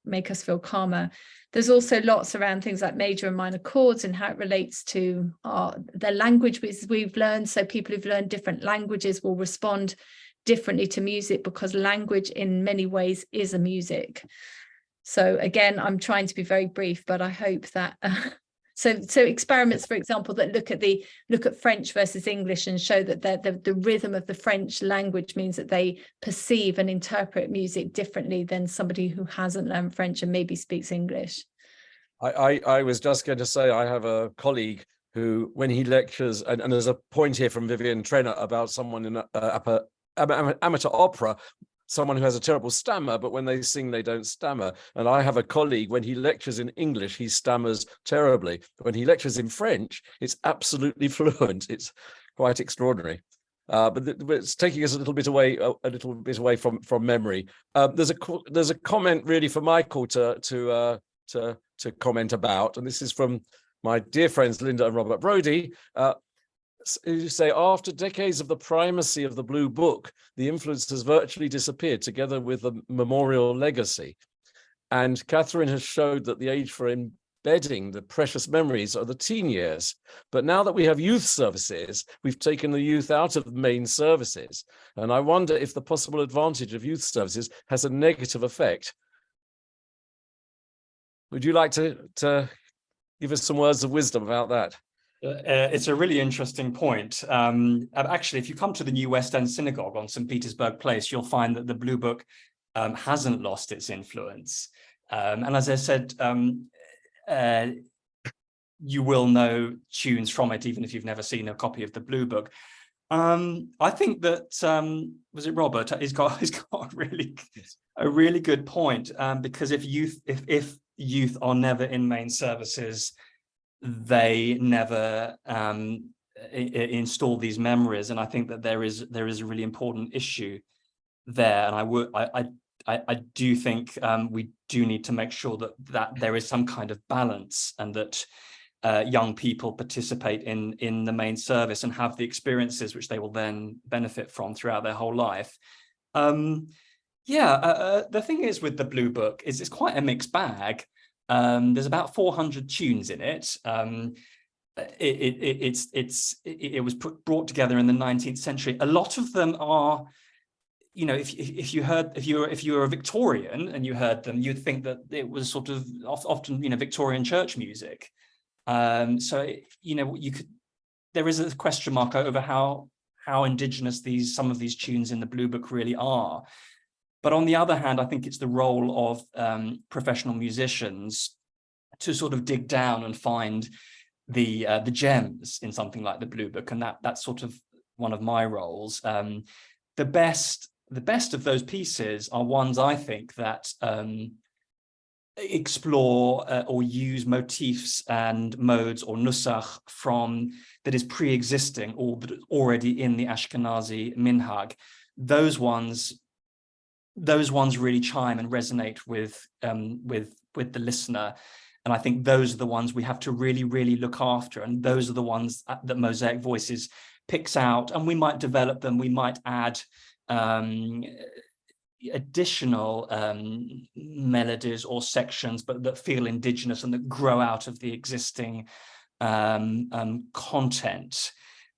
make us feel calmer. There's also lots around things like major and minor chords and how it relates to the language we've learned. So people who've learned different languages will respond differently to music, because language in many ways is a music. So again, I'm trying to be very brief, but I hope that so experiments, for example, that look at French versus English and show that the rhythm of the French language means that they perceive and interpret music differently than somebody who hasn't learned French and maybe speaks English.
I was just going to say, I have a colleague who, when he lectures, and there's a point here from Vivian Trenner about someone in amateur opera, someone who has a terrible stammer, but when they sing, they don't stammer. And I have a colleague, when he lectures in English, he stammers terribly. When he lectures in French, it's absolutely fluent. It's quite extraordinary. But it's taking us a little bit away from memory. There's a comment really for Michael to comment about, and this is from my dear friends Linda and Robert Brodie. You say, after decades of the primacy of the Blue Book, the influence has virtually disappeared together with the memorial legacy. And Catherine has showed that the age for embedding the precious memories are the teen years. But now that we have youth services, we've taken the youth out of main services. And I wonder if the possible advantage of youth services has a negative effect. Would you like to give us some words of wisdom about that?
It's a really interesting point. Actually, if you come to the new West End Synagogue on St. Petersburg Place, you'll find that the Blue Book hasn't lost its influence. And as I said, you will know tunes from it, even if you've never seen a copy of the Blue Book. I think that, was it Robert? He's got a really good point, because if youth are never in main services, they never install these memories, and I think that there is a really important issue there. And I do think we do need to make sure that there is some kind of balance, and that young people participate in the main service and have the experiences which they will then benefit from throughout their whole life. The thing is with the Blue Book is it's quite a mixed bag. There's about 400 tunes in it. It was brought together in the 19th century. A lot of them are, if you were a Victorian and you heard them, you'd think that it was sort of often Victorian church music. There is a question mark over how indigenous some of these tunes in the Blue Book really are. But on the other hand, I think it's the role of professional musicians to sort of dig down and find the gems in something like the Blue Book, and that's sort of one of my roles. The best of those pieces are ones, I think, that explore or use motifs and modes or nusach that is pre-existing or that is already in the Ashkenazi minhag. Those ones really chime and resonate with the listener, and I think those are the ones we have to really, really look after, and those are the ones that Mosaic Voices picks out, and we might develop them, we might add additional melodies or sections, but that feel indigenous and that grow out of the existing content.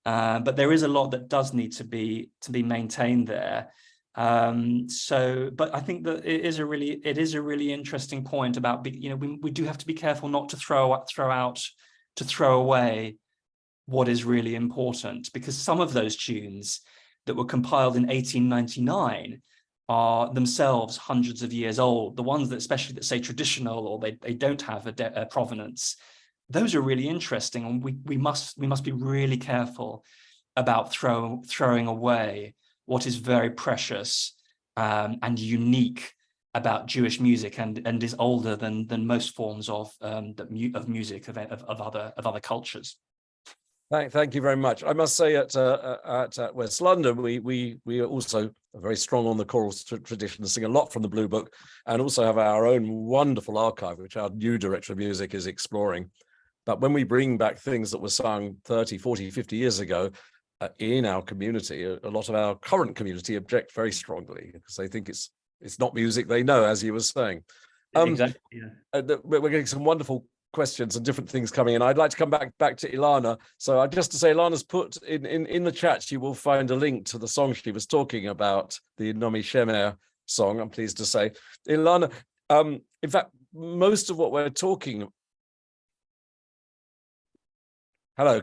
But there is a lot that does need to be maintained there. But I think that it is a really interesting point about, we do have to be careful not to throw away what is really important, because some of those tunes that were compiled in 1899 are themselves hundreds of years old. The ones that, especially that say traditional, or they don't have a provenance, those are really interesting, and we must be really careful about throwing away what is very precious and unique about Jewish music, and is older than most forms of music of other cultures.
Thank you very much. I must say, at West London, we are also very strong on the choral tradition, sing a lot from the Blue Book, and also have our own wonderful archive, which our new director of music is exploring. But when we bring back things that were sung 30, 40, 50 years ago in our community, a lot of our current community object very strongly, because they think it's not music they know, as you were saying.
Exactly. Yeah.
We're getting some wonderful questions and different things coming in. I'd like to come back to Ilana. So just to say, Ilana's put in the chat, you will find a link to the song she was talking about, the Nomi Shemer song, I'm pleased to say. Ilana, in fact, most of what we're talking... Hello,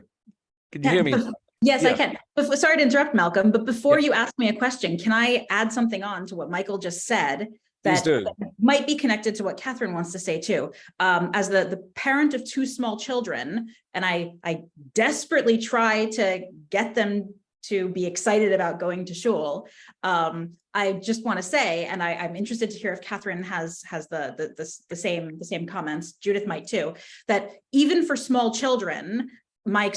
can you hear me?
Yes,
Yeah.
I can. Sorry to interrupt, Malcolm, but before you ask me a question, can I add something on to what Michael just said? That might be connected to what Catherine wants to say too. As the parent of two small children, and I desperately try to get them to be excited about going to shul. I just want to say, and I'm interested to hear if Catherine has the same comments. Judith might too. That even for small children, my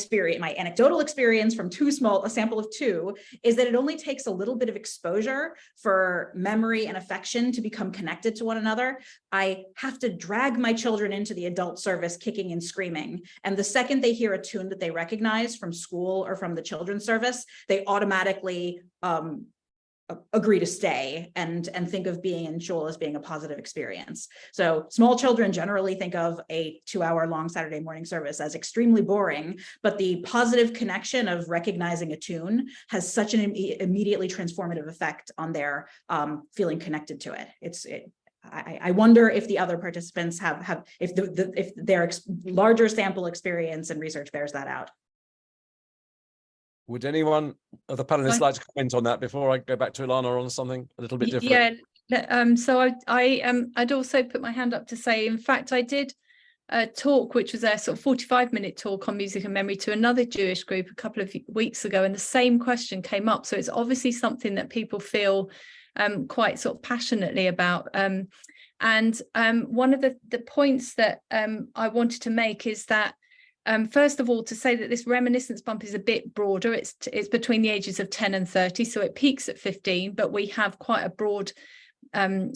anecdotal experience from a sample of two, is that it only takes a little bit of exposure for memory and affection to become connected to one another. I have to drag my children into the adult service kicking and screaming. And the second they hear a tune that they recognize from school or from the children's service, they automatically agree to stay and think of being in shul as being a positive experience. So small children generally think of a 2-hour-long Saturday morning service as extremely boring, but the positive connection of recognizing a tune has such an immediately transformative effect on their feeling connected to it. I wonder if the other participants if their larger sample experience and research bears that out.
Would anyone of the panelists like to comment on that before I go back to Ilana on something a little bit different?
Yeah, so I'd also put my hand up to say, in fact, I did a talk, which was a sort of 45-minute talk on music and memory to another Jewish group a couple of weeks ago, and the same question came up. So it's obviously something that people feel quite sort of passionately about. And one of the points that I wanted to make is that first of all, to say that this reminiscence bump is a bit broader. It's between the ages of 10 and 30, so it peaks at 15, but we have quite a broad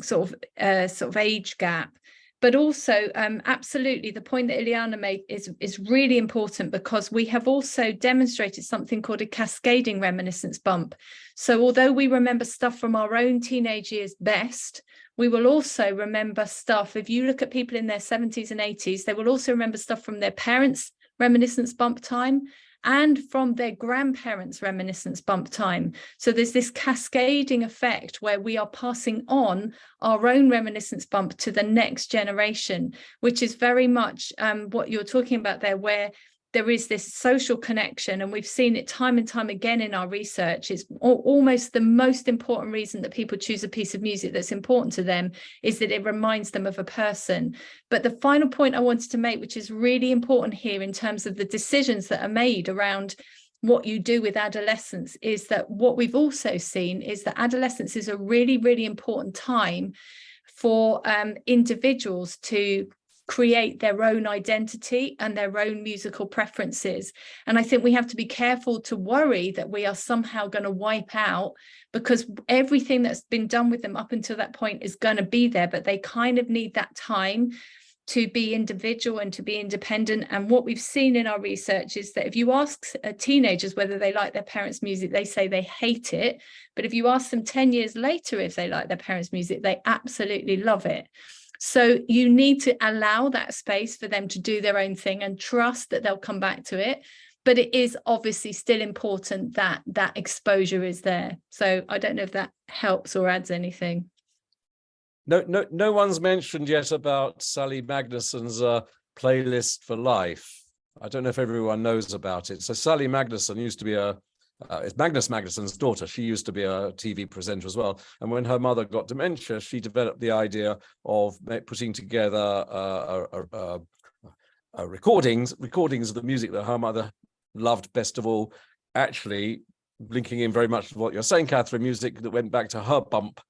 sort of age gap. But also, absolutely, the point that Ilana made is really important, because we have also demonstrated something called a cascading reminiscence bump. So although we remember stuff from our own teenage years best, we will also remember stuff. If you look at people in their 70s and 80s, they will also remember stuff from their parents' reminiscence bump time and from their grandparents' reminiscence bump time. So there's this cascading effect where we are passing on our own reminiscence bump to the next generation, which is very much what you're talking about there, where there is this social connection, and we've seen it time and time again in our research. It's almost the most important reason that people choose a piece of music that's important to them, is that it reminds them of a person. But the final point I wanted to make, which is really important here in terms of the decisions that are made around what you do with adolescence, is that what we've also seen is that adolescence is a really, really important time for individuals to create their own identity and their own musical preferences. And I think we have to be careful to worry that we are somehow going to wipe out, because everything that's been done with them up until that point is going to be there, but they kind of need that time to be individual and to be independent. And what we've seen in our research is that if you ask teenagers whether they like their parents' music, they say they hate it. But if you ask them 10 years later if they like their parents' music, they absolutely love it. So you need to allow that space for them to do their own thing and trust that they'll come back to it. But it is obviously still important that that exposure is there. So I don't know if that helps or adds anything.
No one's mentioned yet about Sally Magnuson's playlist for life. I don't know if everyone knows about it. So Sally Magnuson used to be it's Magnus Magnuson's daughter. She used to be a TV presenter as well. And when her mother got dementia, she developed the idea of putting together recordings of the music that her mother loved best of all, actually linking in very much to what you're saying, Catherine, music that went back to her bump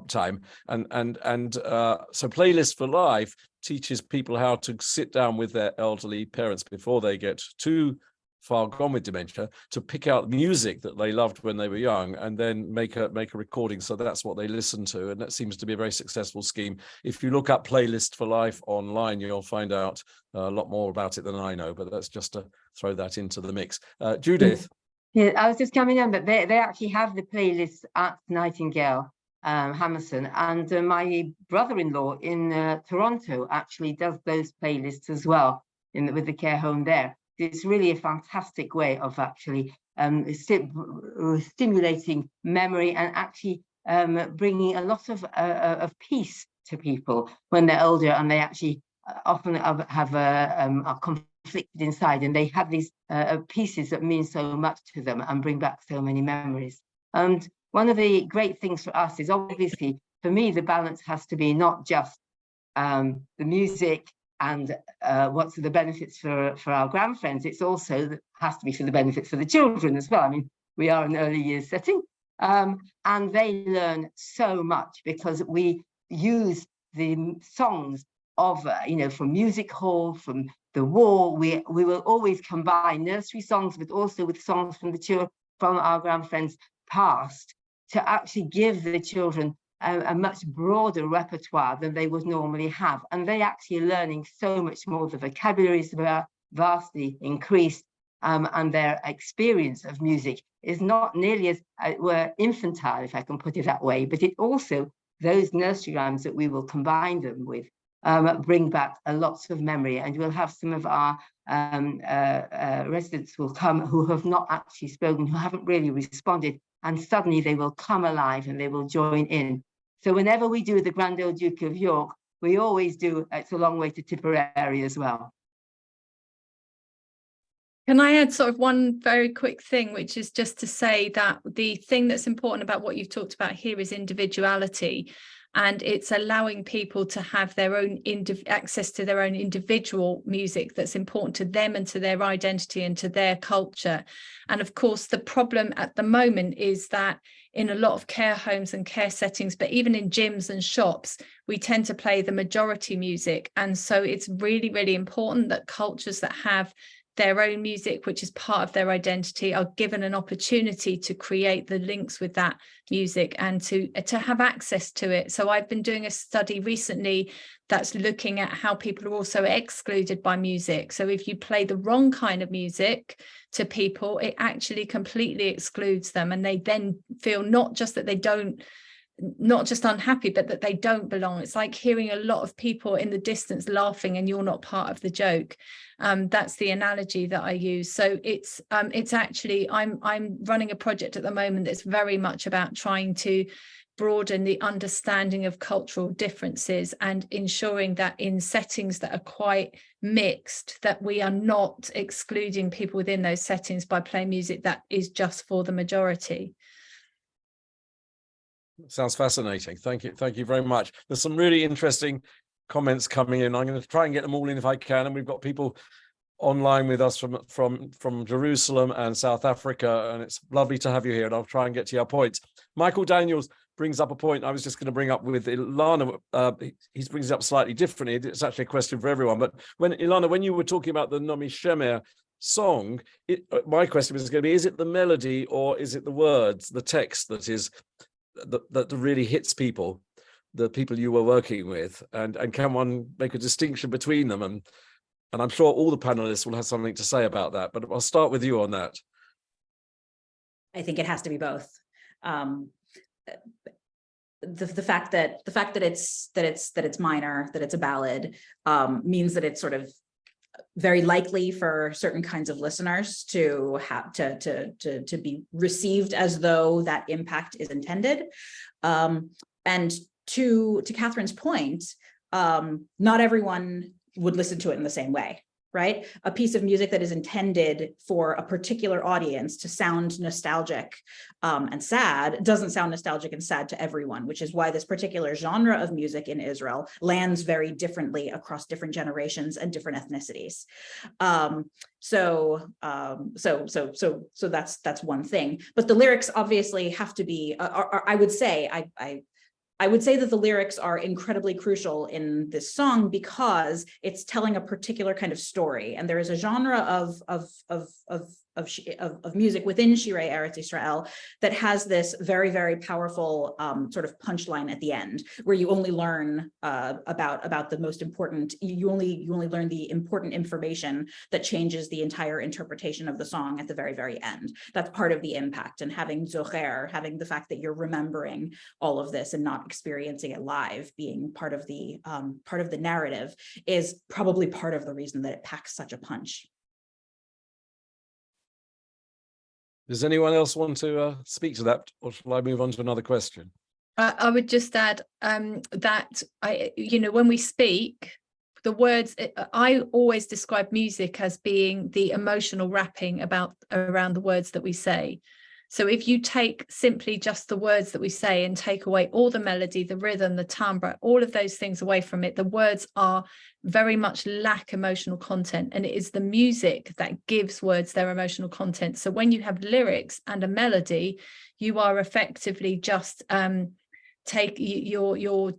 time. So Playlist for Life teaches people how to sit down with their elderly parents before they get too far gone with dementia, to pick out music that they loved when they were young and then make a recording, so that's what they listen to. And that seems to be a very successful scheme. If you look up Playlist for Life online, you'll find out a lot more about it than I know, but that's just to throw that into the mix. Judith?
Yeah, I was just coming in, but they actually have the playlist at Nightingale Hammerson, and my brother-in-law in Toronto actually does those playlists as well with the care home there. It's really a fantastic way of actually stimulating memory and actually bringing a lot of peace to people when they're older, and they actually often are conflicted inside, and they have these pieces that mean so much to them and bring back so many memories. And one of the great things for us is, obviously, for me, the balance has to be not just the music and what's the benefits for our grandfriends. It's also has to be for the benefits for the children as well. I mean, we are an early years setting, and they learn so much because we use the songs of from music hall, from the war. We will always combine nursery songs, but also with songs from from our grandfriends past, to actually give the children a much broader repertoire than they would normally have. And they actually are learning so much more. The vocabularies are vastly increased, and their experience of music is not nearly as infantile, if I can put it that way. But it also, those nursery rhymes that we will combine them with, bring back lots of memory. And we'll have some of our residents will come who have not actually spoken, who haven't really responded, and suddenly they will come alive and they will join in. So whenever we do the Grand Old Duke of York, we always do It's a Long Way to Tipperary as well.
Can I add sort of one very quick thing, which is just to say that the thing that's important about what you've talked about here is individuality. And it's allowing people to have their own access to their own individual music that's important to them and to their identity and to their culture. And of course, the problem at the moment is that in a lot of care homes and care settings, but even in gyms and shops, we tend to play the majority music. And so it's really, really important that cultures that have their own music, which is part of their identity, are given an opportunity to create the links with that music and to have access to it. So I've been doing a study recently that's looking at how people are also excluded by music. So if you play the wrong kind of music to people, it actually completely excludes them, and they then feel not just unhappy, but that they don't belong. It's like hearing a lot of people in the distance laughing and you're not part of the joke. That's the analogy that I use. So it's actually, I'm running a project at the moment that's very much about trying to broaden the understanding of cultural differences and ensuring that in settings that are quite mixed, that we are not excluding people within those settings by playing music that is just for the majority.
Sounds fascinating. Thank you very much. There's some really interesting comments coming in. I'm going to try and get them all in if I can. And we've got people online with us from Jerusalem and South Africa, and it's lovely to have you here. And I'll try and get to your points. Michael Daniels brings up a point I was just going to bring up with Ilana. He brings it up slightly differently. It's actually a question for everyone. But Ilana, when you were talking about the Nomi Shemer song, my question was going to be: is it the melody or is it the words, the text that really hits people? the people you were working with, and can one make a distinction between them? And I'm sure all the panelists will have something to say about that, but I'll start with you on that.
I think it has to be both. The fact that it's minor, that it's a ballad, means that it's sort of very likely for certain kinds of listeners to have to be received as though that impact is intended. And to Catherine's point, not everyone would listen to it in the same way, right? A piece of music that is intended for a particular audience to sound nostalgic and sad doesn't sound nostalgic and sad to everyone, which is why this particular genre of music in Israel lands very differently across different generations and different ethnicities. So that's one thing. But the lyrics obviously have to be. I would say that the lyrics are incredibly crucial in this song because it's telling a particular kind of story, and there is a genre of music within Shirei Eretz Yisrael that has this very, very powerful sort of punchline at the end, where you only learn about the most important. You only learn the important information that changes the entire interpretation of the song at the very, very end. That's part of the impact, and having zocher, having the fact that you're remembering all of this and not experiencing it live, being part of the narrative, is probably part of the reason that it packs such a punch.
Does anyone else want to speak to that, or shall I move on to another question?
I would just add that when we speak, the words, I always describe music as being the emotional wrapping around the words that we say. So if you take simply just the words that we say and take away all the melody, the rhythm, the timbre, all of those things away from it, the words are very much lack emotional content, and it is the music that gives words their emotional content. So when you have lyrics and a melody, you are effectively just you're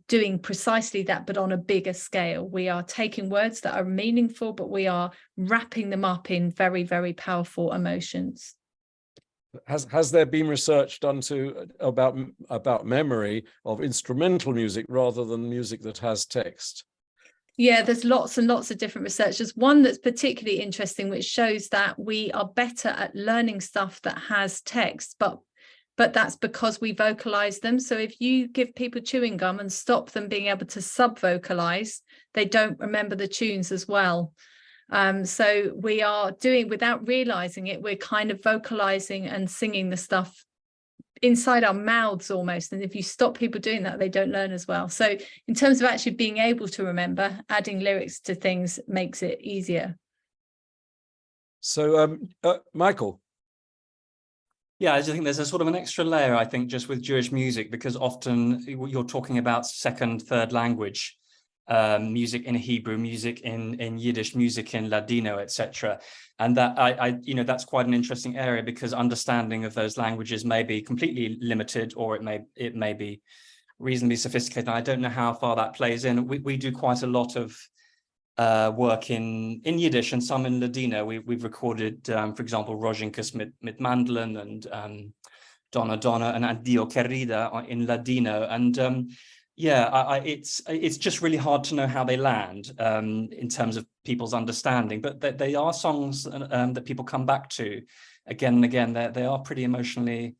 doing precisely that, but on a bigger scale. We are taking words that are meaningful, but we are wrapping them up in very, very powerful emotions.
Has there been research done about memory of instrumental music rather than music that has text?
Yeah, there's lots and lots of different research. There's one that's particularly interesting, which shows that we are better at learning stuff that has text, but that's because we vocalize them. So if you give people chewing gum and stop them being able to sub-vocalize, they don't remember the tunes as well. So we are doing, without realizing it, we're kind of vocalizing and singing the stuff inside our mouths almost. And if you stop people doing that, they don't learn as well. So in terms of actually being able to remember, adding lyrics to things makes it easier.
So Michael.
Yeah, I just think there's a sort of an extra layer, I think, just with Jewish music, because often you're talking about second, third language. Music in Hebrew, music in Yiddish, music in Ladino, etc. And that that's quite an interesting area, because understanding of those languages may be completely limited, or it may be reasonably sophisticated. I don't know how far that plays in. We do quite a lot of work in Yiddish and some in Ladino. We've recorded, for example, Rozinkas mit Mandlin and Donna Donna and Addio Querida in Ladino. And it's just really hard to know how they land in terms of people's understanding, but they are songs that people come back to again and again. They are pretty emotionally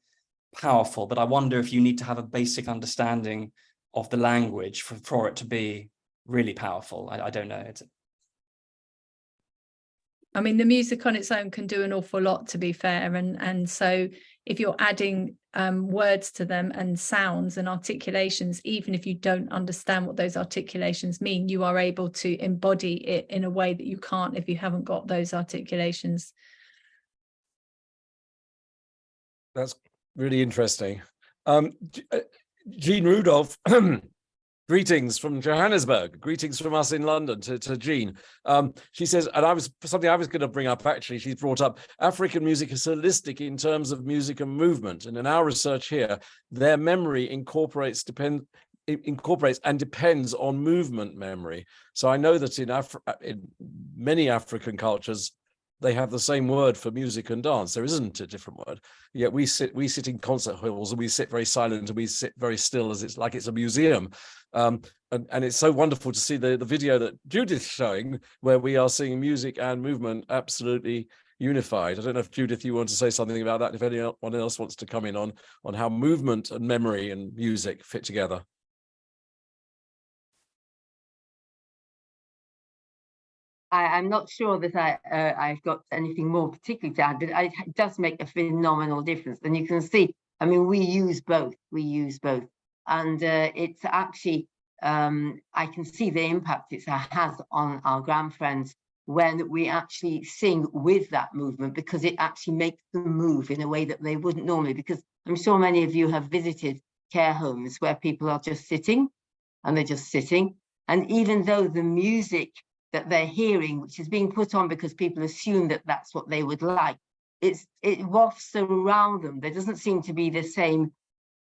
powerful, but I wonder if you need to have a basic understanding of the language for it to be really powerful. I don't know.
I mean, the music on its own can do an awful lot, to be fair, and so if you're adding words to them and sounds and articulations, even if you don't understand what those articulations mean, you are able to embody it in a way that you can't if you haven't got those articulations.
That's really interesting. Jean Rudolph, greetings from Johannesburg. Greetings from us in London to Jean. She says, and something I was going to bring up, actually, she's brought up African music is holistic in terms of music and movement. And in our research here, their memory incorporates and depends on movement memory. So I know that in many African cultures, they have the same word for music and dance. There isn't a different word. Yet we sit in concert halls and we sit very silent and we sit very still, as it's like it's a museum. And it's so wonderful to see the video that Judith's showing, where we are seeing music and movement absolutely unified. I don't know if, Judith, you want to say something about that, if anyone else wants to come in on how movement and memory and music fit together.
I'm not sure that I've got anything more particularly to add, but it does make a phenomenal difference. And you can see, I mean, we use both. And it's actually, I can see the impact it has on our grandfriends when we actually sing with that movement, because it actually makes them move in a way that they wouldn't normally, because I'm sure many of you have visited care homes where people are just sitting, and they're just sitting. And even though the music that they're hearing, which is being put on because people assume that that's what they would like, it wafts around them. There doesn't seem to be the same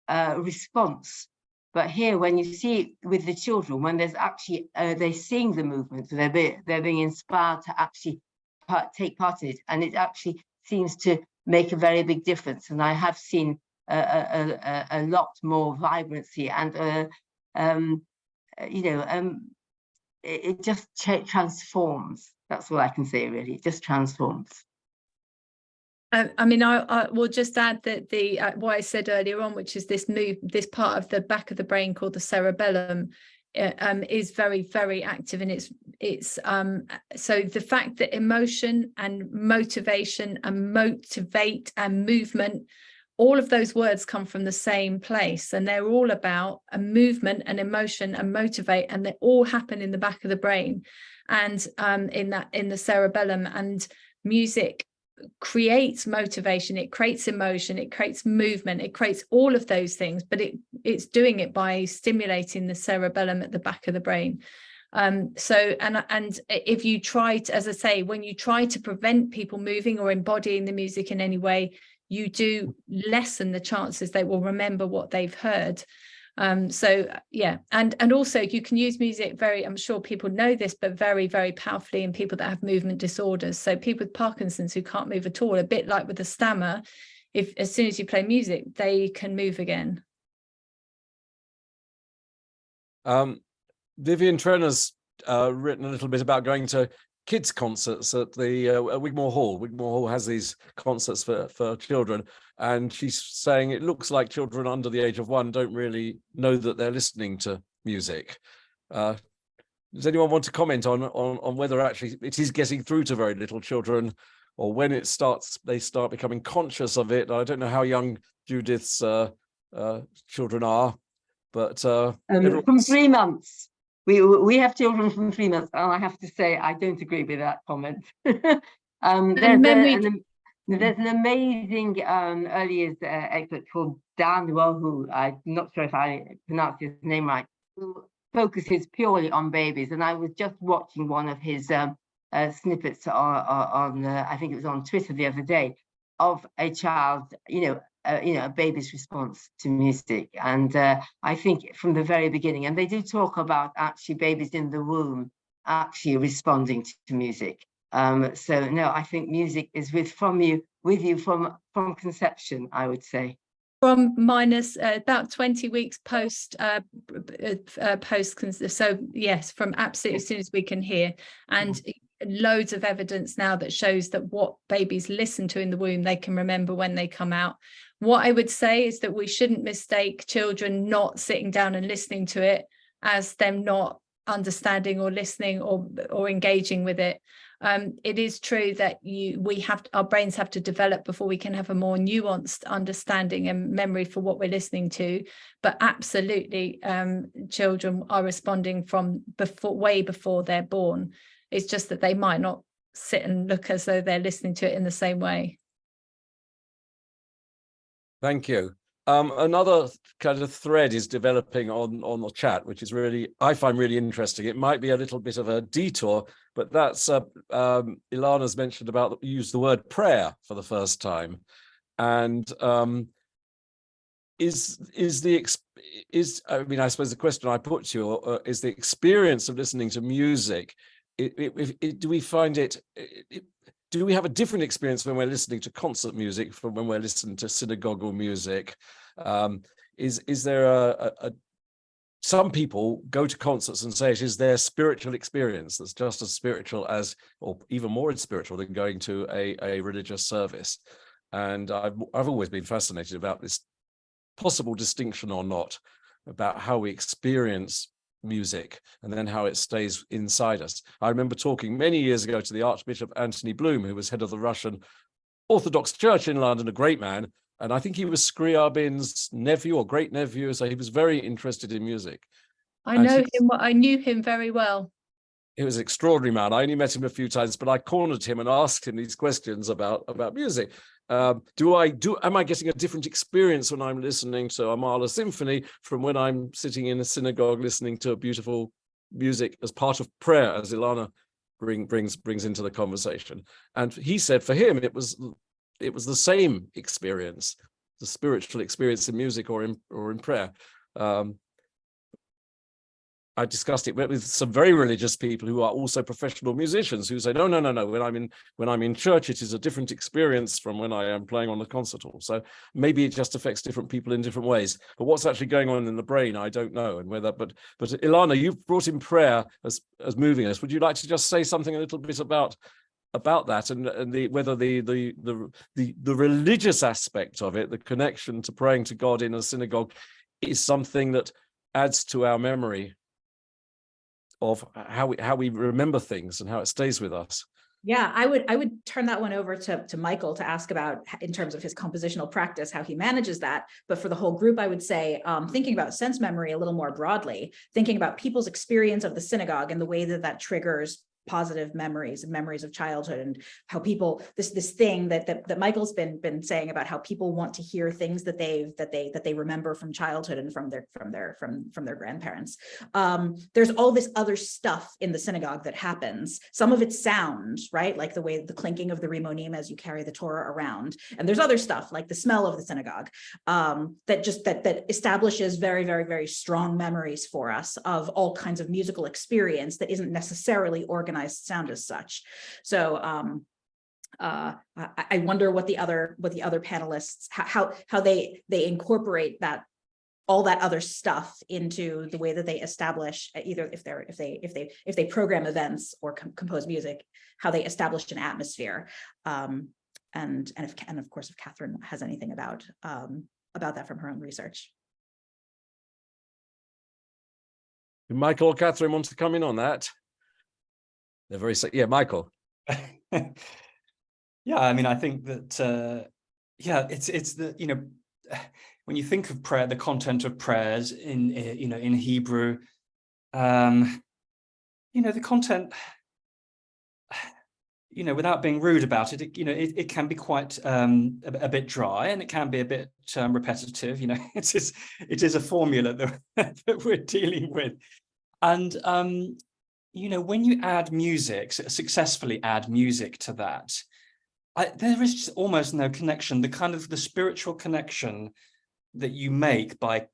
response. But here, when you see it with the children, when there's actually, they're seeing the movement, they're being inspired to actually take part in it. And it actually seems to make a very big difference. And I have seen a lot more vibrancy and, it just transforms. That's what I can say, really. It just transforms.
I mean, I will just add that what I said earlier on, which is this part of the back of the brain called the cerebellum, is very, very active, and it's so the fact that emotion and motivation and motivate and movement, all of those words come from the same place, and they're all about a movement and emotion and motivate, and they all happen in the back of the brain and in the cerebellum. And music creates motivation, it creates emotion, it creates movement, it creates all of those things, but it's doing it by stimulating the cerebellum at the back of the brain. So if you try to, as I say, when you try to prevent people moving or embodying the music in any way, you do lessen the chances they will remember what they've heard. So yeah, and also you can use music I'm sure people know this, but very, very powerfully in people that have movement disorders. So people with Parkinson's who can't move at all, a bit like with the stammer, as soon as you play music, they can move again.
Vivian Trenor's written a little bit about going to kids concerts at the Wigmore Hall. Wigmore Hall has these concerts for children, and she's saying it looks like children under the age of 1 don't really know that they're listening to music. Does anyone want to comment on whether actually it is getting through to very little children, or when they start becoming conscious of it? I don't know how young Judith's children are, but
from 3 months. We have children from 3 months, and I have to say I don't agree with that comment. There's an amazing early years expert called Dan who I'm not sure if I pronounced his name right, who focuses purely on babies. And I was just watching one of his snippets on I think it was on Twitter the other day, of a child, a baby's response to music. And I think from the very beginning, and they do talk about actually babies in the womb actually responding to music. So no, I think music is with you from conception, I would say.
From minus about 20 weeks post, so yes, from absolutely as soon as we can hear. And loads of evidence now that shows that what babies listen to in the womb, they can remember when they come out. What I would say is that we shouldn't mistake children not sitting down and listening to it as them not understanding or listening or engaging with it. It is true that our brains have to develop before we can have a more nuanced understanding and memory for what we're listening to. But absolutely, children are responding from way before they're born. It's just that they might not sit and look as though they're listening to it in the same way.
Thank you. Another kind of thread is developing on the chat, which is I find really interesting. It might be a little bit of a detour, but that's Ilana's mentioned about use the word prayer for the first time, and I suppose the question I put to you is the experience of listening to music. Do we find it do we have a different experience when we're listening to concert music from when we're listening to synagogal music? Is there some people go to concerts and say it is their spiritual experience that's just as spiritual as, or even more spiritual than going to a religious service. And I've always been fascinated about this possible distinction or not about how we experience music and then how it stays inside us. I remember talking many years ago to the Archbishop Anthony Bloom, who was head of the Russian Orthodox Church in London, a great man. And I think he was Scriabin's nephew or great nephew, so he was very interested in music.
I knew him very well.
He was an extraordinary man. I only met him a few times, but I cornered him and asked him these questions about music. Am I getting a different experience when I'm listening to a Mahler symphony from when I'm sitting in a synagogue listening to a beautiful music as part of prayer, as Ilana brings into the conversation? And he said for him it was the same experience, the spiritual experience in music or in prayer. I discussed it with some very religious people who are also professional musicians who say, no. When I'm in church, it is a different experience from when I am playing on the concert hall. So maybe it just affects different people in different ways. But what's actually going on in the brain, I don't know. And whether, but Ilana, you've brought in prayer as moving us. Would you like to just say something a little bit about that and whether the religious aspect of it, the connection to praying to God in a synagogue, is something that adds to our memory of how we remember things and how it stays with us?
Yeah, I would turn that one over to Michael to ask about, in terms of his compositional practice, how he manages that. But for the whole group, I would say, thinking about sense memory a little more broadly, thinking about people's experience of the synagogue and the way that triggers positive memories and memories of childhood, and how people this thing that Michael's been saying about how people want to hear things that they remember from childhood and from their grandparents. There's all this other stuff in the synagogue that happens. Some of it's sound, right? Like the clinking of the rimonim as you carry the Torah around. And there's other stuff like the smell of the synagogue that establishes very, very, very strong memories for us of all kinds of musical experience that isn't necessarily organized sound as such. So I wonder what the other panelists, how they incorporate all that other stuff into the way that they establish, either if they program events or compose music, how they establish an atmosphere. And of course, if Catherine has anything about that from her own research.
Michael or Catherine want to come in on that? They're very, yeah, Michael.
Yeah, I mean, I think that, it's the, when you think of prayer, the content of prayers in Hebrew, the content, without being rude about it, it can be quite a bit dry, and it can be a bit repetitive. It is a formula that we're dealing with. And, when you add music, successfully add music to that, there is just almost no connection. The spiritual connection that you make by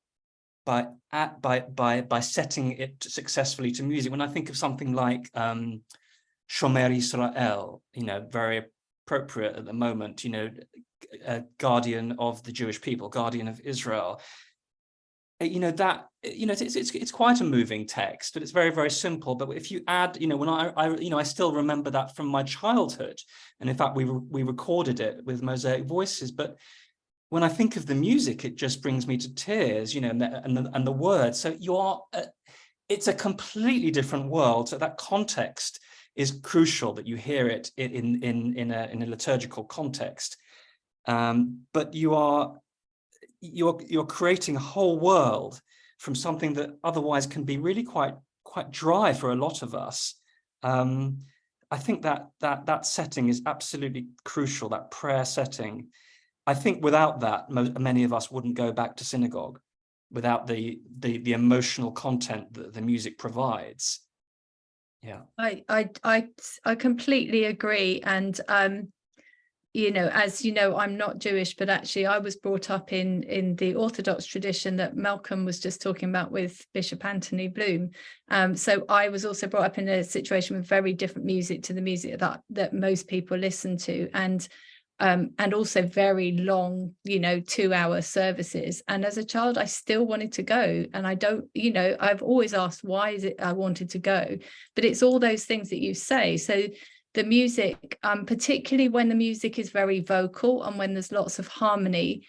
setting it successfully to music. When I think of something like Shomer Israel, very appropriate at the moment, guardian of the Jewish people, guardian of Israel. It's quite a moving text, but it's very, very simple. But if you add, when I still remember that from my childhood, and in fact we recorded it with Mosaic Voices. But when I think of the music, it just brings me to tears, and the words. So it's a completely different world. So that context is crucial, that you hear it in a liturgical context. But you're creating a whole world from something that otherwise can be really quite dry for a lot of us. I think that setting is absolutely crucial, that prayer setting. I think without that, many of us wouldn't go back to synagogue, without the emotional content that the music provides. Yeah,
I completely agree, and you know, as you know, I'm not Jewish, but actually I was brought up in the Orthodox tradition that Malcolm was just talking about with Bishop Anthony Bloom. So I was also brought up in a situation with very different music to the music that most people listen to, and also very long, you know, 2-hour services. And as a child, I still wanted to go. And I don't, you know, I've always asked, why is it I wanted to go? But it's all those things that you say. So the music, particularly when the music is very vocal and when there's lots of harmony,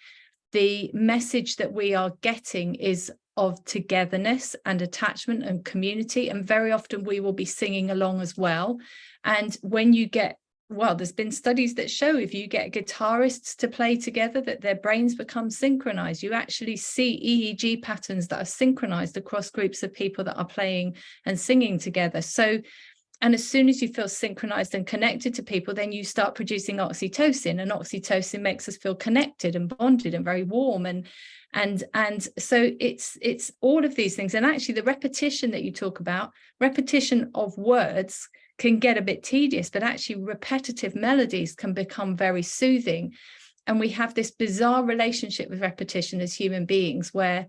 the message that we are getting is of togetherness and attachment and community. And very often we will be singing along as well. And when you get, well, there's been studies that show if you get guitarists to play together, that their brains become synchronized. You actually see EEG patterns that are synchronized across groups of people that are playing and singing together. So, and as soon as you feel synchronized and connected to people, then you start producing oxytocin, and oxytocin makes us feel connected and bonded and very warm. And so it's all of these things. And actually the repetition that you talk about, repetition of words can get a bit tedious, but actually repetitive melodies can become very soothing. And we have this bizarre relationship with repetition as human beings, where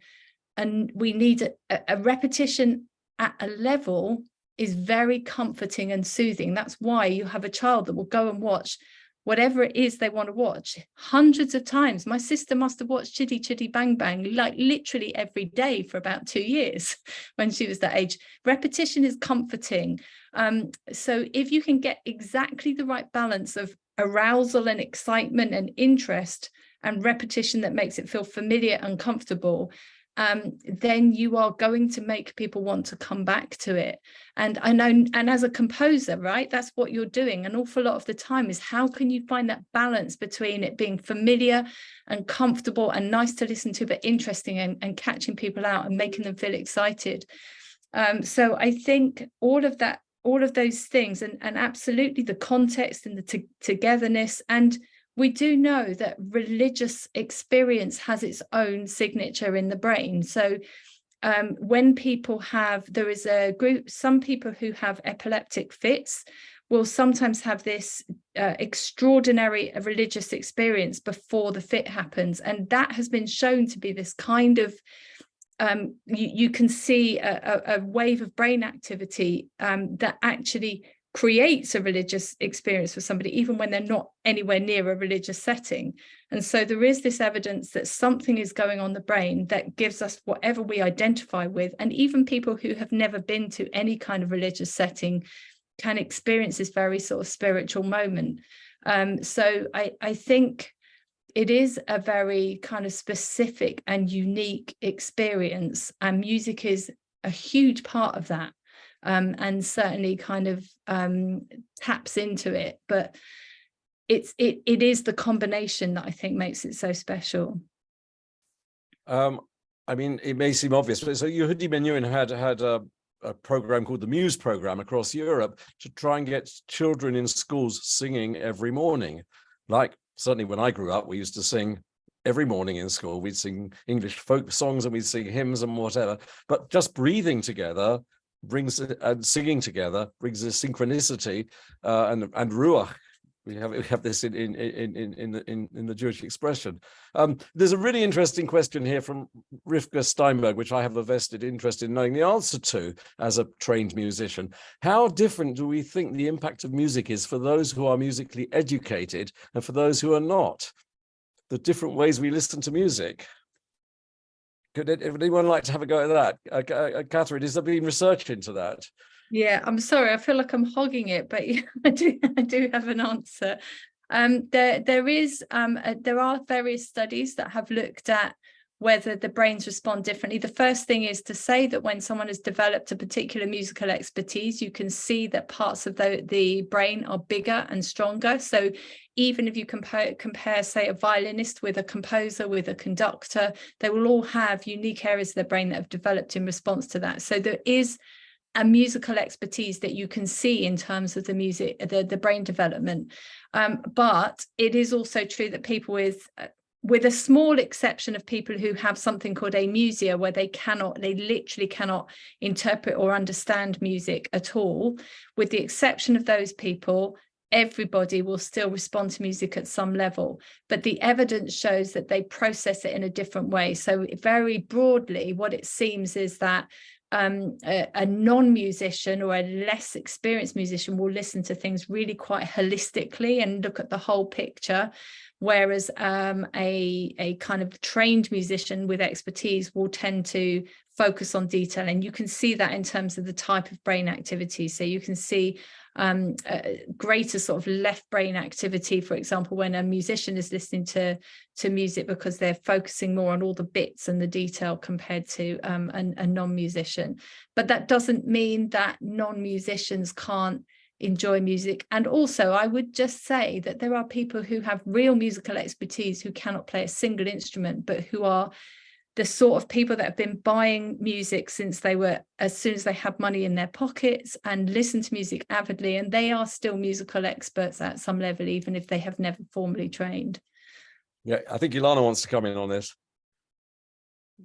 we need a repetition at a level is very comforting and soothing. That's why you have a child that will go and watch whatever it is they want to watch hundreds of times. My sister must have watched Chitty Chitty Bang Bang like literally every day for about 2 years when she was that age. Repetition is comforting. So if you can get exactly the right balance of arousal and excitement and interest and repetition that makes it feel familiar and comfortable, then you are going to make people want to come back to it. And I know, and as a composer, right, that's what you're doing an awful lot of the time, is how can you find that balance between it being familiar and comfortable and nice to listen to, but interesting and catching people out and making them feel excited. So I think all of that, all of those things, and absolutely the context and the togetherness. And we do know that religious experience has its own signature in the brain. So when people there is a group, some people who have epileptic fits will sometimes have this extraordinary religious experience before the fit happens. And that has been shown to be this kind of, you can see a wave of brain activity that actually creates a religious experience for somebody, even when they're not anywhere near a religious setting. And so there is this evidence that something is going on in the brain that gives us whatever we identify with. And even people who have never been to any kind of religious setting can experience this very sort of spiritual moment. So I think it is a very kind of specific and unique experience, and music is a huge part of that. And certainly kind of taps into it, but it is the combination that I think makes it so special.
I mean, it may seem obvious, but so Yehudi Ben-Yuen had a program called the Muse program across Europe to try and get children in schools singing every morning. Like certainly when I grew up, we used to sing every morning in school. We'd sing English folk songs and we'd sing hymns and whatever, but just breathing together and singing together brings a synchronicity and ruach. We have this in the Jewish expression. There's a really interesting question here from Rivka Steinberg, which I have a vested interest in knowing the answer to as a trained musician. How different do we think the impact of music is for those who are musically educated and for those who are not? The different ways we listen to music. Could anyone like to have a go at that? Catherine, has there been research into that?
Yeah, I'm sorry, I feel like I'm hogging it, but yeah, I do have an answer. There are various studies that have looked at whether the brains respond differently. The first thing is to say that when someone has developed a particular musical expertise, you can see that parts of the brain are bigger and stronger. So even if you compare, say, a violinist with a composer, with a conductor, they will all have unique areas of their brain that have developed in response to that. So there is a musical expertise that you can see in terms of the music, the brain development. But it is also true that people with a small exception of people who have something called amusia, where they literally cannot interpret or understand music at all, with the exception of those people, everybody will still respond to music at some level, but the evidence shows that they process it in a different way. So very broadly, what it seems is that a non-musician or a less experienced musician will listen to things really quite holistically and look at the whole picture, whereas a kind of trained musician with expertise will tend to focus on detail. And you can see that in terms of the type of brain activity. So you can see greater sort of left brain activity, for example, when a musician is listening to music, because they're focusing more on all the bits and the detail compared to a non-musician. But that doesn't mean that non-musicians can't enjoy music. And also, I would just say that there are people who have real musical expertise who cannot play a single instrument, but who are the sort of people that have been buying music since they were, as soon as they had money in their pockets, and listen to music avidly, and they are still musical experts at some level, even if they have never formally trained.
Yeah, I think Ilana wants to come in on this.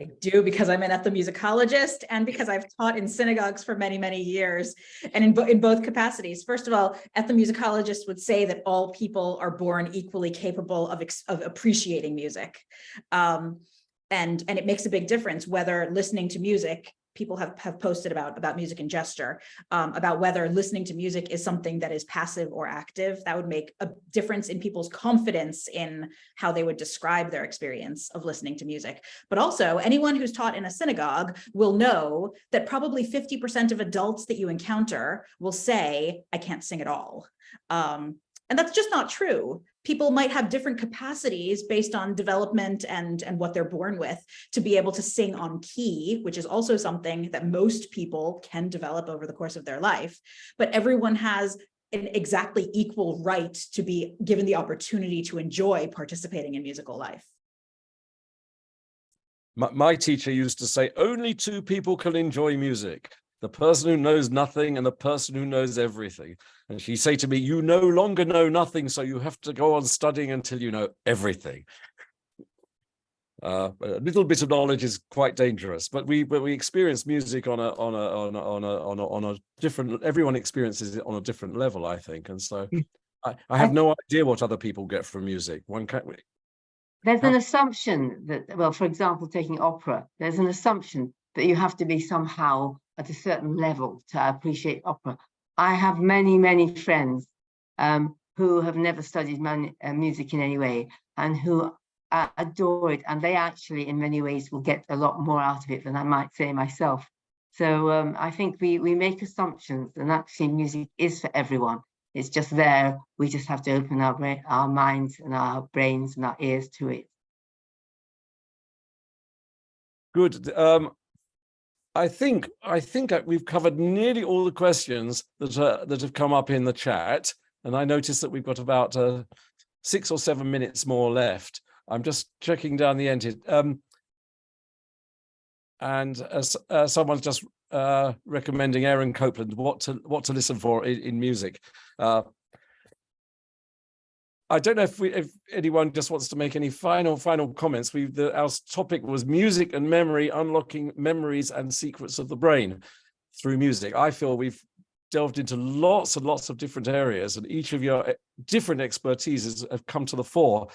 I do, because I'm an ethnomusicologist and because I've taught in synagogues for many, many years, and in both capacities. First of all, ethnomusicologists would say that all people are born equally capable of appreciating music. And it makes a big difference whether listening to music, people have posted about music and gesture, about whether listening to music is something that is passive or active. That would make a difference in people's confidence in how they would describe their experience of listening to music. But also, anyone who's taught in a synagogue will know that probably 50% of adults that you encounter will say, I can't sing at all. And that's just not true. People might have different capacities based on development and what they're born with to be able to sing on key, which is also something that most people can develop over the course of their life. But everyone has an exactly equal right to be given the opportunity to enjoy participating in musical life.
My teacher used to say, only two people can enjoy music: the person who knows nothing and the person who knows everything. And she'd say to me, you no longer know nothing, so you have to go on studying until you know everything. A little bit of knowledge is quite dangerous, but we experience music on a different. Everyone experiences it on a different level, I think, and so I have no idea what other people get from music. One can't.
There's an assumption that, well, for example, taking opera, there's an assumption that you have to be somehow at a certain level to appreciate opera. I have many, many friends who have never studied music in any way and who adore it. And they actually, in many ways, will get a lot more out of it than I might say myself. So I think we make assumptions, and actually music is for everyone. It's just there. We just have to open our minds and our brains and our ears to it.
Good. I think we've covered nearly all the questions that have come up in the chat, and I noticed that we've got about 6 or 7 minutes more left. I'm just checking down the end. And someone's just recommending Aaron Copland, what to listen for in music. I don't know if anyone just wants to make any final comments. Our topic was music and memory, unlocking memories and secrets of the brain through music. I feel we've delved into lots and lots of different areas, and each of your different expertises have come to the fore.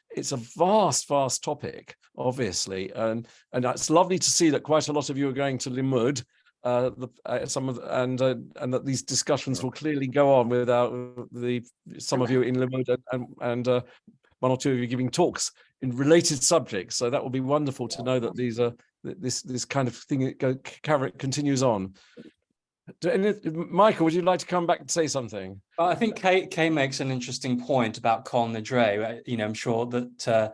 It's a vast topic, obviously, and it's lovely to see that quite a lot of you are going to Limud. Some of and that these discussions will clearly go on without some of you in Limud and one or two of you giving talks in related subjects. So that will be wonderful to know that these are this kind of thing continues on. Michael, would you like to come back and say something?
I think Kay makes an interesting point about Kol Nidre. I'm sure that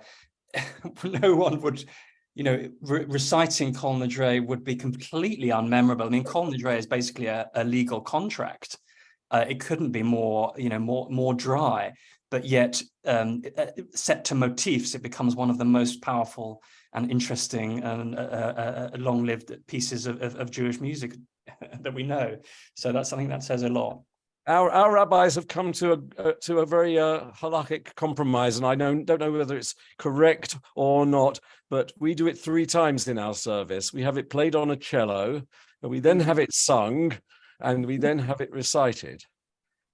no one would. Reciting Kol Nidre would be completely unmemorable. I mean, Kol Nidre is basically a legal contract. It couldn't be more dry, but yet set to motifs, it becomes one of the most powerful and interesting and long-lived pieces of Jewish music that we know. So that's something that says a lot.
Our rabbis have come to a very halakhic compromise, and I don't know whether it's correct or not, but we do it 3 times in our service. We have it played on a cello, and we then have it sung, and we then have it recited.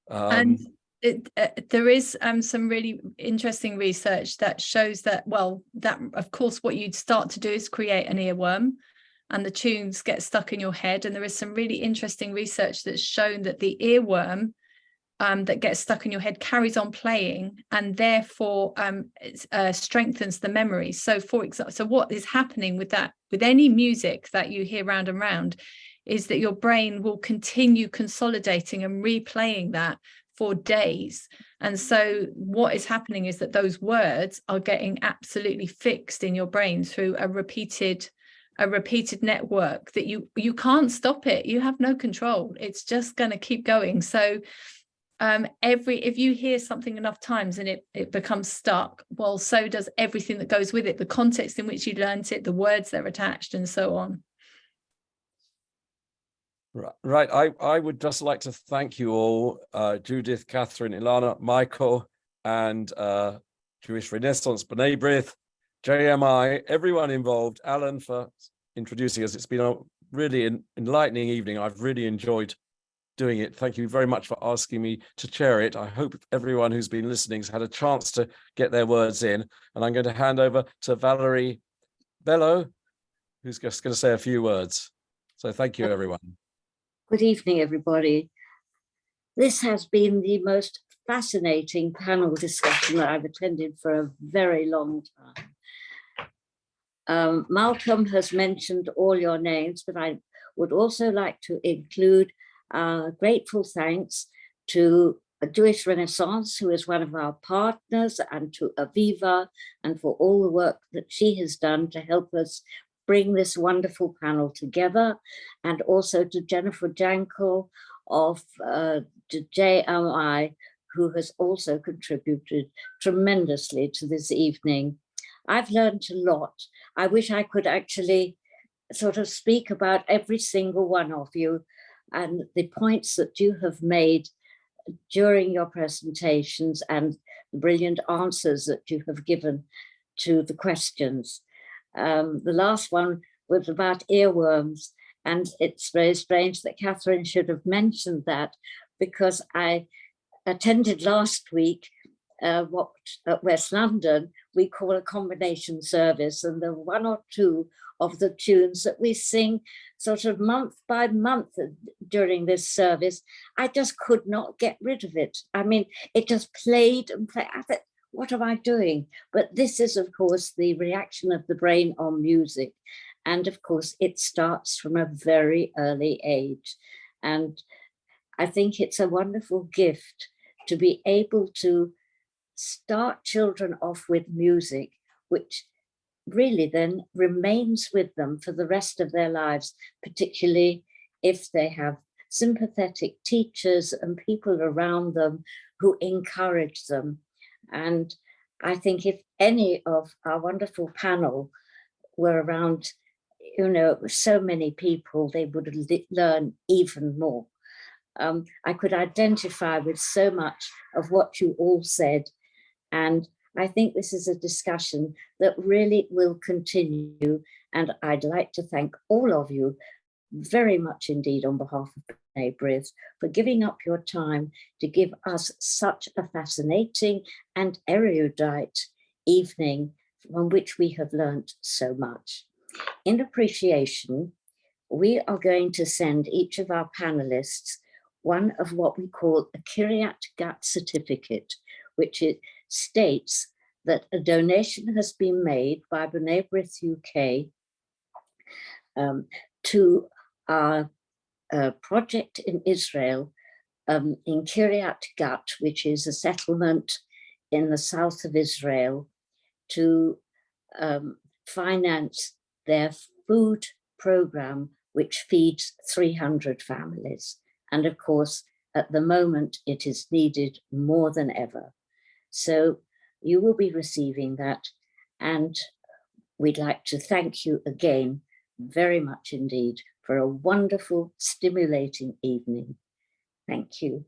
And There is some really interesting research that shows that, well, that of course what you'd start to do is create an earworm, and the tunes get stuck in your head. And there is some really interesting research that's shown that the earworm that gets stuck in your head carries on playing, and therefore strengthens the memory. So for example, so what is happening with that, with any music that you hear round and round, is that your brain will continue consolidating and replaying that for days. And so what is happening is that those words are getting absolutely fixed in your brain through a repeated network that you can't stop it. You have no control. It's just going to keep going. So if you hear something enough times and it becomes stuck, well, so does everything that goes with it, the context in which you learnt it, the words that are attached, and so on.
Right. I would just like to thank you all, Judith, Catherine, Ilana, Michael, and Jewish Renaissance, B'nai B'rith, JMI, everyone involved, Alan, for introducing us. It's been a really enlightening evening. I've really enjoyed doing it. Thank you very much for asking me to chair it. I hope everyone who's been listening has had a chance to get their words in. And I'm going to hand over to Valerie Bello, who's just going to say a few words. So thank you, everyone.
Good evening, everybody. This has been the most fascinating panel discussion that I've attended for a very long time. Malcolm has mentioned all your names, but I would also like to include grateful thanks to Jewish Renaissance, who is one of our partners, and to Aviva, and for all the work that she has done to help us bring this wonderful panel together, and also to Jennifer Jankel of JMI, who has also contributed tremendously to this evening. I've learned a lot. I wish I could actually sort of speak about every single one of you and the points that you have made during your presentations and the brilliant answers that you have given to the questions. The last one was about earworms, and it's very strange that Catherine should have mentioned that, because I attended last week what at West London we call a combination service, and there were one or two of the tunes that we sing sort of month by month during this service. I just could not get rid of it. I mean, it just played and played. I thought, what am I doing? But this is, of course, the reaction of the brain on music. And of course, it starts from a very early age. And I think it's a wonderful gift to be able to start children off with music, which really then remains with them for the rest of their lives, particularly if they have sympathetic teachers and people around them who encourage them. And I think if any of our wonderful panel were around, you know, so many people, they would learn even more. I could identify with so much of what you all said. And I think this is a discussion that really will continue. And I'd like to thank all of you very much indeed on behalf of B'nai B'rith for giving up your time to give us such a fascinating and erudite evening from which we have learnt so much. In appreciation, we are going to send each of our panelists one of what we call a Kiryat Gat certificate, which it states that a donation has been made by B'nai B'rith UK to our project in Israel, in Kiryat Gat, which is a settlement in the south of Israel, to finance their food program, which feeds 300 families. And of course, at the moment, it is needed more than ever. So you will be receiving that. And we'd like to thank you again very much indeed for a wonderful, stimulating evening. Thank you.